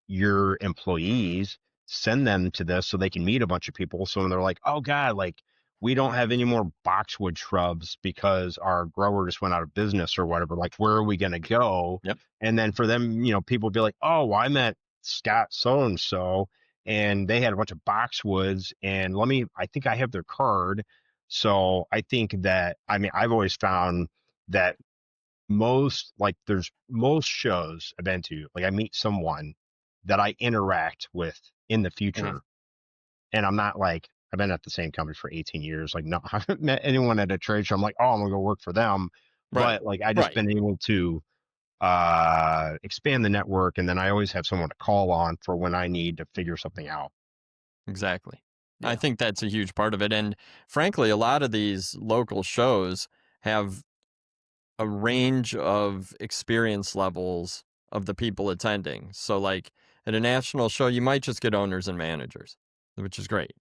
your employees, send them to this so they can meet a bunch of people. So when they're like, oh God, like, we don't have any more boxwood shrubs because our grower just went out of business or whatever, like, where are we going to go? Yep. And then for them, people be like, oh, well, I met Scott so and so, and they had a bunch of boxwoods, and I think I have their card. So I think that, I mean, I've always found that there's most shows I've been to, like, I meet someone that I interact with in the Mhm. future. And I'm not like, I've been at the same company for 18 years. Like, no, I haven't met anyone at a trade show. I'm like, oh, I'm gonna go work for them. Right. But like, I just Right. been able to expand the network. And then I always have someone to call on for when I need to figure something out. Exactly. I Yeah. think that's a huge part of it. And frankly, a lot of these local shows have a range of experience levels of the people attending. So, like at a national show, you might just get owners and managers, which is great.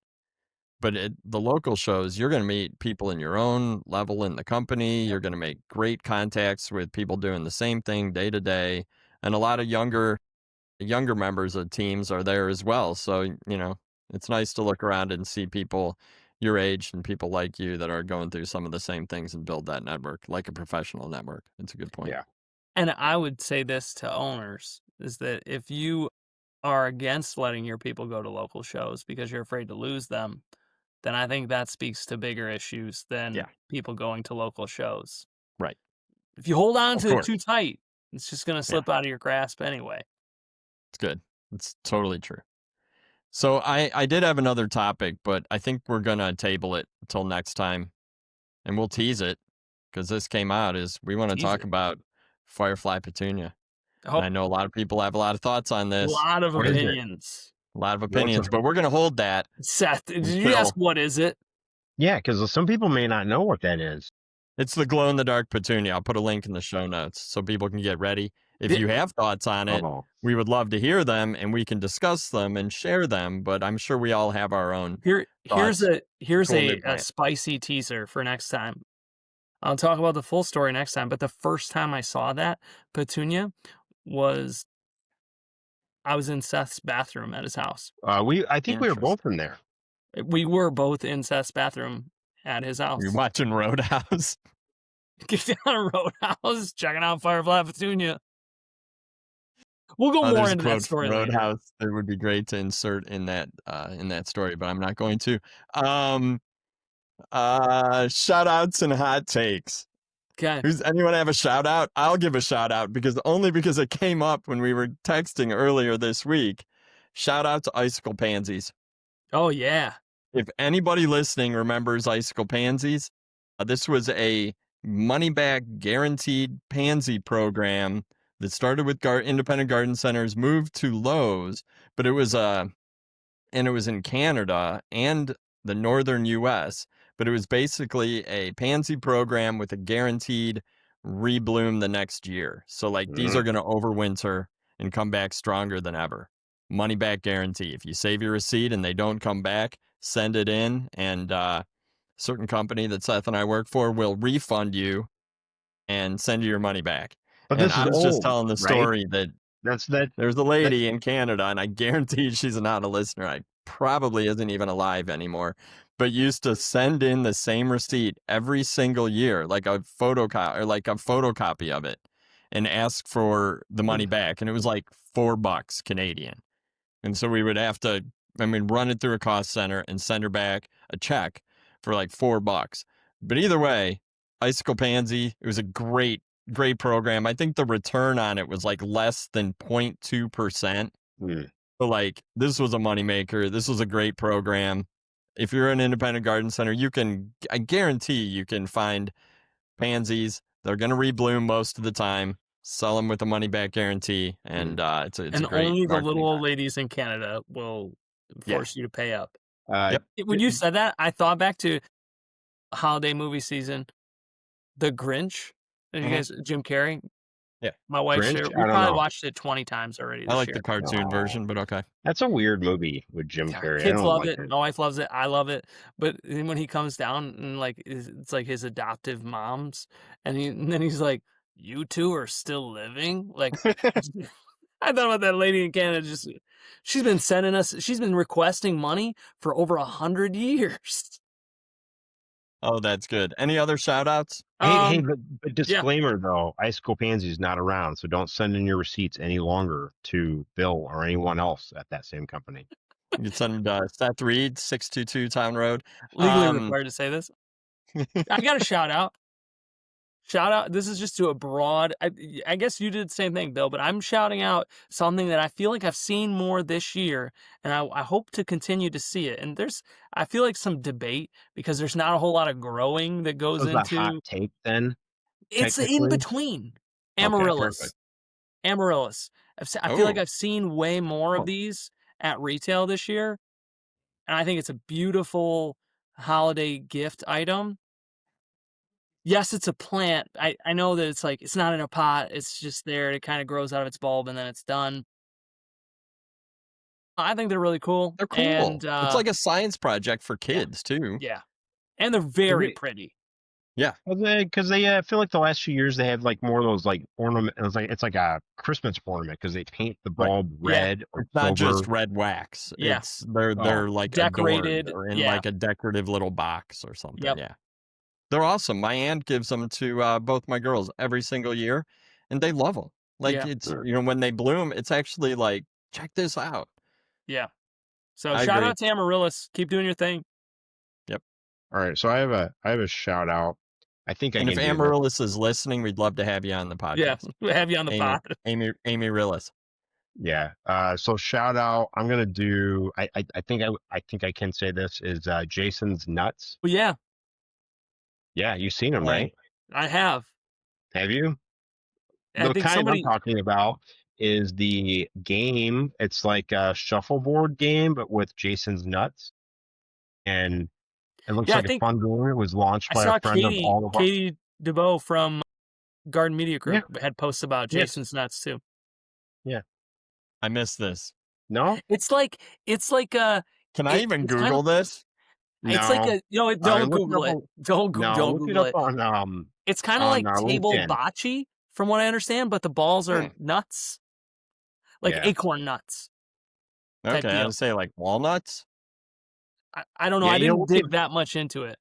But at the local shows, you're going to meet people in your own level in the company. You're going to make great contacts with people doing the same thing day to day. And a lot of younger members of teams are there as well. So, it's nice to look around and see people your age and people like you that are going through some of the same things and build that network like a professional network. It's a good point. Yeah. And I would say this to owners is that if you are against letting your people go to local shows because you're afraid to lose them, then I think that speaks to bigger issues than Yeah, people going to local shows. right. If you hold on Of to it too course. tight, it's just going to Yeah, slip out of your grasp anyway. it's good. It's totally true. So I did have another topic, but I think we're going to table it until next time and we'll tease it because this came out is we want to Tease talk it. about Firefly Petunia. Oh, And I know a lot of people have a lot of thoughts on a this, lot of What is it? opinions. a lot of What's opinions, it? but we're going to hold that Seth, did you ask until what is it? Yeah, because some people may not know what that is. it's the glow in the dark petunia. I'll put a link in the show notes so people can get ready. If Th- you have thoughts on it, Oh, we would love to hear them and we can discuss them and share them, but I'm sure we all have our own here's thoughts. a here's Cool new a plant. spicy teaser for next time. I'll talk about the full story next time, but the first time I saw that petunia was I was in Seth's bathroom at his house. I think we were Interesting. both in there. We were both in Seth's bathroom at his You're house. watching Roadhouse. Get down a Roadhouse, checking out Firefly Petunia. We'll go more There's a into that quote from story later. Roadhouse that would be great to insert in that story, but I'm not going to. Um Shout outs and hot takes. Okay. Who's anyone have a shout out? I'll give a shout out because it came up when we were texting earlier this week. Shout out to icicle pansies. Oh yeah. If anybody listening remembers icicle pansies, this was a money back guaranteed pansy program that started with independent garden centers, moved to Lowe's, but it was and it was in Canada and the northern US, but it was basically a pansy program with a guaranteed rebloom the next year. So like these Mm. are going to overwinter and come back stronger than ever. Money back guarantee. If you save your receipt and they don't come back, send it in and certain company that Seth and I work for will refund you and send you your money back. But And this is I was just old, telling the right? story that That's that. there's a That. lady in Canada, and I guarantee she's not a listener. I probably isn't even alive anymore, but used to send in the same receipt every single year, like a photocopy of it, and ask for the money back. And it was like $4 Canadian. And so we would have to, run it through a cost center and send her back a check for like $4. But either way, Icicle Pansy, it was a great, great program. I think the return on it was like less than 0.2%. Mm. But like, this was a moneymaker. This was a great program. If you're an independent garden center, I guarantee you can find pansies. They're going to rebloom most of the time. Sell them with a money back guarantee. And it's a And great only the little marketing. old ladies in Canada will Yeah. force you to pay up. Uh, Yep. When you said that, I thought back to holiday movie season, The Grinch. And you Mhm. guys, Jim Carrey. My wife Grinch? shared. We I don't probably know. watched it 20 times already I this like the year. cartoon No. version, but okay. That's a weird movie with Jim Yeah, Carrey. I kids don't love like it. it. My wife loves it. I love it. But then when he comes down and like it's like his adoptive moms, and then he's like, "You two are still living?" Like, I thought about that lady in Canada. Just she's been sending us. She's been requesting money for over 100 years. Oh, that's good. Any other shout outs? Hey, but Yeah. disclaimer though, Icicle Pansy's not around, so don't send in your receipts any longer to Bill or anyone else at that same company. You can send Seth Reed, 622 Town Road. Legally required to say this. I got a shout out. Shout out. This is just to a broad. I guess you did the same thing, Bill, but I'm shouting out something that I feel like I've seen more this year, and I hope to continue to see it. And I feel like some debate because there's not a whole lot of growing that goes Was that hot into. take then? It's in Technically? between. Okay, Amaryllis. perfect. Amaryllis. I feel like Oh, I've seen way more of Oh, these at retail this year, and I think it's a beautiful holiday gift item. Yes, it's a plant. I know that it's like it's not in a pot, it's just there, it kinda grows out of its bulb and then it's done. I think they're really cool, they're and, cool. It's like a science project for yeah, kids, too. yeah, and they're Is very it? pretty. Yeah. Because they feel like the last few years they have like more of those like ornament. It's like a Christmas ornament because they paint the Right. bulb Yeah, red or It's not silver. just red wax. yeah, Oh, They're like adorned decorated, or in yeah, like a decorative little box or something. yep, Yeah. They're awesome. My aunt gives them to both my girls every single year, and they love them. Like yeah, it's, mm, when they bloom, it's actually like, check this out. yeah. So, I shout agree. out to Amaryllis, keep doing your thing. Yep. all right. So I have a shout out. I think I And if can do this. Amaryllis is listening, we'd love to have you on the Yeah, podcast. we have you on the Amy, pod. Amy Rillis. Yeah. So shout out. I'm gonna do. I think I can say this is Jason's nuts. Well, yeah, Yeah, you've seen him, Hey, right? I have. Have you? I The think kind I'm somebody talking about is the game. It's like a shuffleboard game, but with Jason's nuts, and it looks yeah, I like a think fun game. It was launched I by a saw friend of all of our. Katie DeBow from Garden Media Yeah. Group had posts about Yes. Jason's nuts too. Yeah. I missed this. No. It's like a Can I even it's kind Google of this? it's like No. a don't Look it Google up it. on. No. Don't Look it Google up it. It's kind of on like table LinkedIn. bocce from what I understand, but the balls Hmm. are nuts, like Yeah. acorn nuts type Okay, I deal. would say like walnuts. I don't know. Yeah. I You know. didn't dig that much into it.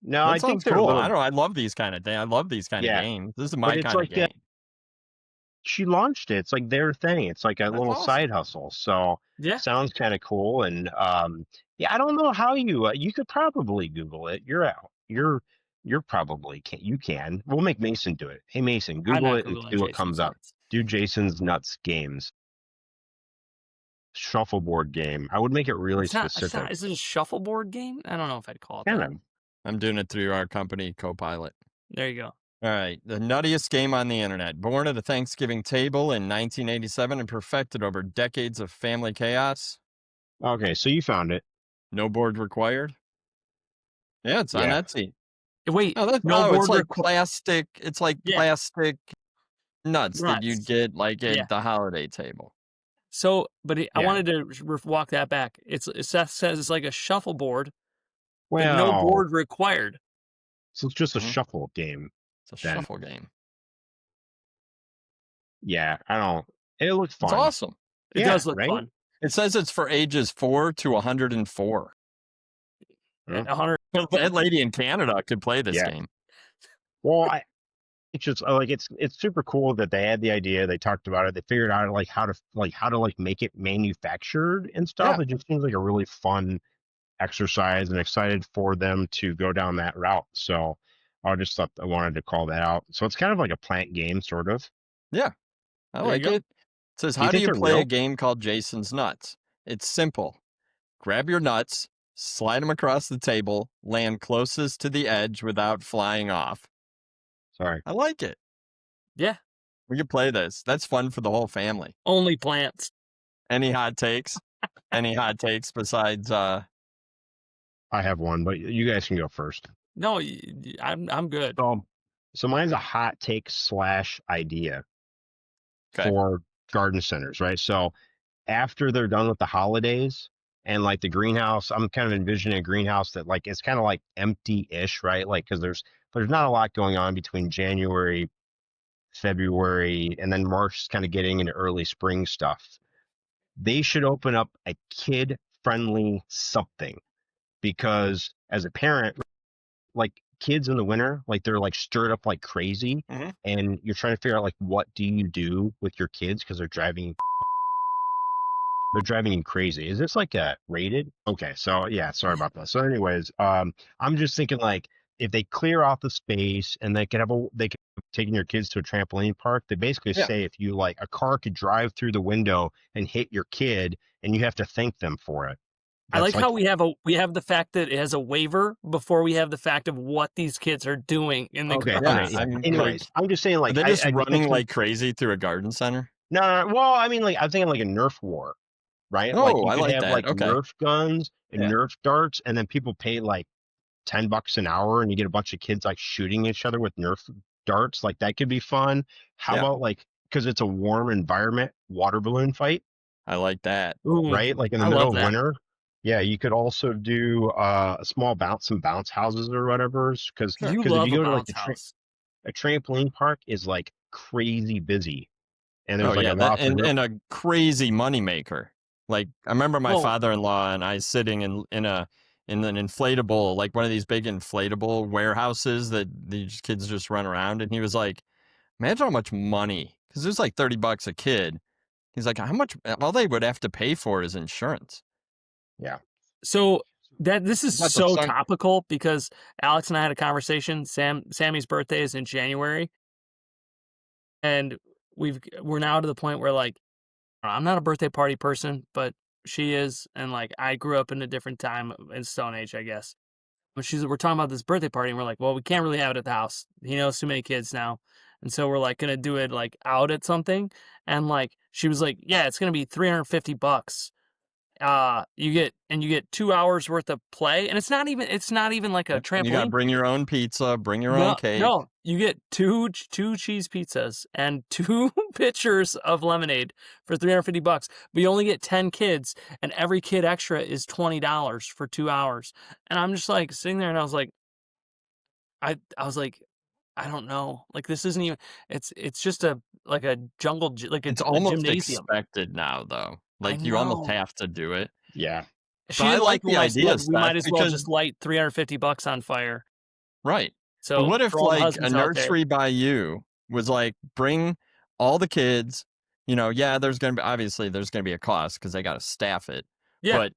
No, I That think sounds they're a cool. I little. don't know. I love these kind of things. I love these kind of Yeah. games. This is But my it's kind of like game. she launched it. It's like their thing. It's like a That's little awesome. side hustle. So Yeah, sounds kind of cool. And yeah, I don't know how you could probably Google it. You're out. You're probably can. You can. We'll make Mason do it. Hey Mason, I'm Google not it and googling see what comes Jason's up. nuts. Do Jason's Nuts games shuffleboard game. I would make it really It's not. It's specific. not. Is it a shuffleboard game? I don't know if I'd call it Kind that. of. I'm doing it through our company, Copilot. There you go. All right. The nuttiest game on the internet. Born at a Thanksgiving table in 1987 and perfected over decades of family chaos. Okay, so you found it. No board required. Yeah, it's on Yeah. Etsy. Wait, Oh, no it's board like requ plastic. It's like Yeah, plastic nuts that you'd nuts. get like Yeah. at the holiday table. So, but I Yeah. wanted to walk that back. Seth says it's like a shuffleboard, but no Well, board required. so it's just a Mhm. shuffle game It's a then. shuffle game. Yeah, I don't. It looks It's fun. awesome. It Yeah, does look right? fun. It says it's for ages 4 to 104. Huh? 100. That lady in Canada could play this Yeah. game. Well, it's just like it's super cool that they had the idea. They talked about it. They figured out like how to make it manufactured and stuff. Yeah. It just seems like a really fun exercise, and excited for them to go down that route. So I just thought I wanted to call that out. So it's kind of like a plant game, sort of. Yeah. I There you like go. it. It says, Do you how do think you they're play a real? game called Jason's Nuts? It's simple. Grab your nuts, slide them across the table, land closest to the edge without flying off. Sorry. I like it. Yeah, We could play this. That's fun for the whole family. only plants. Any hot takes? Any hot takes besides I have one, but you guys can go first. No, I'm good. So So mine's a hot take slash idea Okay. for garden centers, right? So after they're done with the holidays and like the greenhouse, I'm kind of envisioning a greenhouse that like it's kind of like empty-ish, right? Like because there's not a lot going on between January, February, and then March is kind of getting into early spring stuff. They should open up a kid-friendly something because as a parent, like kids in the winter, like they're like stirred up like crazy, Hmm. and you're trying to figure out like what do you do with your kids because they're driving you crazy. Is this like a rated? Okay, so yeah, sorry about that. So, anyways, I'm just thinking like if they clear off the space and they can taking your kids to a trampoline park. They basically Yeah. say if you like a car could drive through the window and hit your kid, and you have to thank them for it. I That's like like how we have the fact that it has a waiver before we have the fact of what these kids are doing in the okay, Yeah. okay, yeah. I'm like, Anyways, I'm just saying are like they just I just running picture like crazy through a garden center? no, no, no, well, I mean like I'm thinking like a Nerf war, right? Like Oh, you I could like have that. like Okay. Nerf guns and Yeah. Nerf darts, and then people pay like $10 an hour and you get a bunch of kids like shooting each other with Nerf darts. Like that could be fun. How Yeah. about like, because it's a warm environment, water balloon fight, I like that. Ooh, right? Like in the I middle love of that. winter. Yeah, you could also do a small some bounce houses or whatever. Sure. You Because if love you a go to like bounce house. a trampoline park is like crazy busy, and Oh there's like a yeah, that lots of and a crazy moneymaker. Like I remember my Well, father-in-law and I sitting in an inflatable, like one of these big inflatable warehouses that these kids just run around, and he was like, imagine how much money, because there's like $30 a kid. He's like, how much all they would have to pay for is insurance. yeah. so that this is That's a so sunk. topical because Alex and I had a conversation. Sammy's birthday is in January, and we're now to the point where like I'm not a birthday party person, but she is, and like I grew up in a different time in Stone Age, I guess. But we're talking about this birthday party, and we're like, well, we can't really have it at the house. He knows too many kids now, and so we're like gonna do it like out at something. And like she was like, yeah, it's gonna be $350. You get 2 hours worth of play, and it's not even like a Yep. And you got to trampoline. bring your own pizza, bring your own No, cake. no, you get two cheese pizzas and two pitchers of lemonade for $350, but you only get 10 kids, and every kid extra is $20 for 2 hours. And I'm just like sitting there, and I was like, I don't know, like this isn't even. It's just a like a like It's a almost gymnasium. expected now, though. I Like you almost know. have to do it. Yeah. But She I didn't like like it when the I idea, said we Seth, might as well because just light $350 on fire. right. But So what for if all the like a husbands out there, nursery by you was like bring all the kids, yeah, there's gonna be a cost because they gotta staff it. yeah, But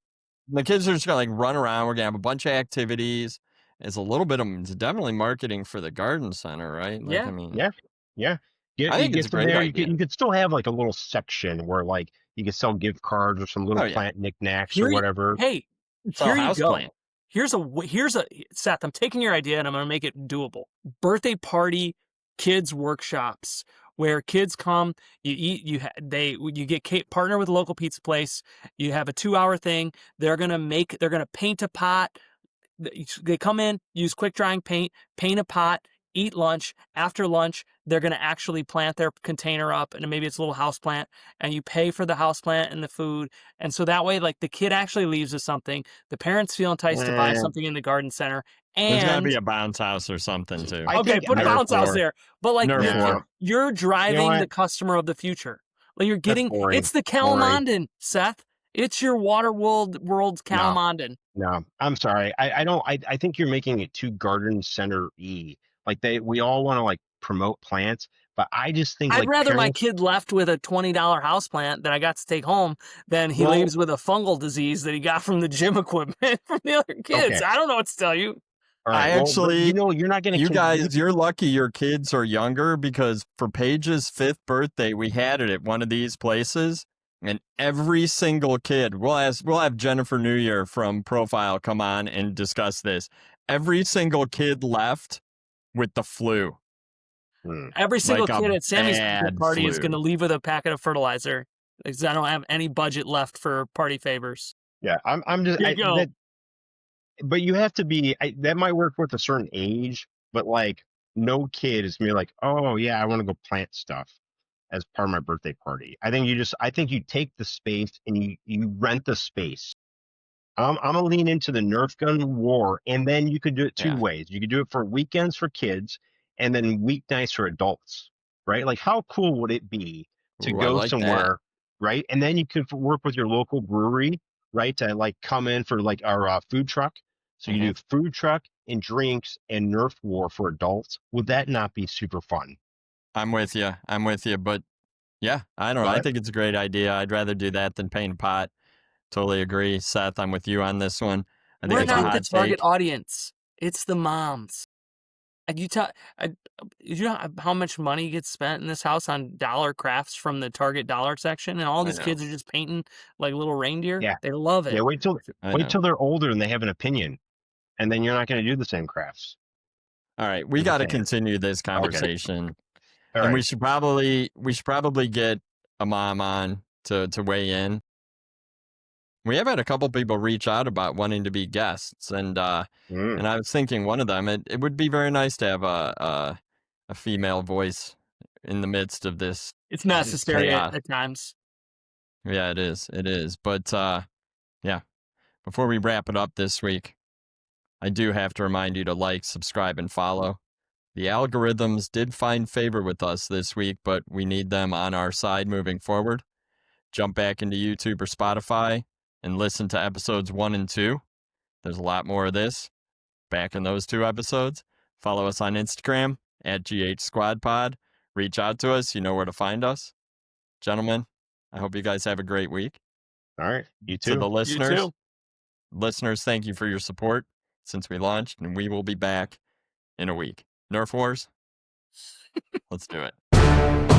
the kids are just gonna like run around, we're gonna have a bunch of activities. It's definitely marketing for the garden center, right? Like yeah. I mean, Yeah. Yeah. I You think it's a get them great there. idea. You could still have like a little section where like you can sell gift cards or some little Oh yeah. plant knickknacks or Here you whatever. hey, Sell here you go. houseplant. Here's a Seth, I'm taking your idea and I'm gonna make it doable. Birthday party kids workshops where kids come, you eat, you get partner with a local pizza place, you have a 2 hour thing, they're gonna paint a pot. They come in, use quick drying paint, paint a pot, eat lunch. After lunch, they're going to actually plant their container up, and maybe it's a little house plant, and you pay for the house plant and the food. And so that way, like the kid actually leaves with something. The parents feel enticed to buy Eh, something in the garden center. There's gotta And be a bounce house or something too. I okay, think put a I Nerf bounce house war. there. But like Nerf no. war. you're You know driving the what? customer of the future. Like you're That's getting boring. it's the Boring. Calamondon, Seth. It's your world's No. Calamondon. No. I'm sorry. I don't. I think you're making it too garden center y. Like we all want to like promote plants, but I just think I'd like rather my parents. kid left with a $20 houseplant that I got to take home than he Well, leaves with a fungal disease that he got from the gym equipment from the other kids. okay. I don't know what to tell you. All I right. Well, but actually you're not going You to. guys, you're lucky your kids are younger because for Paige's 5th birthday, we had it at one of these places, and every single kid, we'll have Jennifer New Year from Profile come on and discuss this. Every single kid left with the flu, Every single like a kid at Sammy's birthday bad party is going to flu. leave with a packet of fertilizer because I don't have any budget left for party favors. Yeah. I'm just. Here you go. But you have to be. That might work with a certain age, but like no kid is gonna be like, oh yeah, I want to go plant stuff as part of my birthday party. I think you take the space and you rent the space. I'm gonna lean into the Nerf gun war, and then you could do it two Yeah. ways. You could do it for weekends for kids, and then weeknights for adults, right? Like, how cool would it be to Ooh, I go like that. somewhere, right? And then you could work with your local brewery, right, to like come in for like our food truck. So you Hmm. do food truck and drinks and Nerf war for adults. Would that not be super fun? I'm with you. I'm with you. But yeah, I don't know. I Right? think it's a great idea. I'd rather do that than paint a pot. Totally agree. Seth, I'm with you on this one. I think We're it's a not Thank the hot target take. audience. It's the moms. And you know how much money gets spent in this house on dollar crafts from the Target dollar section, and all I these know. kids are just painting like little reindeer. Yeah. They love Yeah. it. I Wait know. till they're older and they have an opinion, and then you're not going to do the same crafts. All right, we As a got to fan. continue this Okay. conversation, All and right. we should probably get a mom on to weigh in. We have had a couple people reach out about wanting to be guests, and Mm. I was thinking one of them. It would be very nice to have a female voice in the midst of It's this necessary chaos. at times. Yeah, it is. It is. But yeah, before we wrap it up this week, I do have to remind you to like, subscribe, and follow. The algorithms did find favor with us this week, but we need them on our side moving forward. Jump back into YouTube or Spotify and listen to episodes 1 and 2. There's a lot more of this back in those 2 episodes. Follow us on Instagram at GH Squad Pod. Reach out to us. You know where to find us. Gentlemen, I hope you guys have a great week. All right. You To too. the You too. listeners, thank you for your support since we launched, and we will be back in a week. Nerf Wars, let's do it.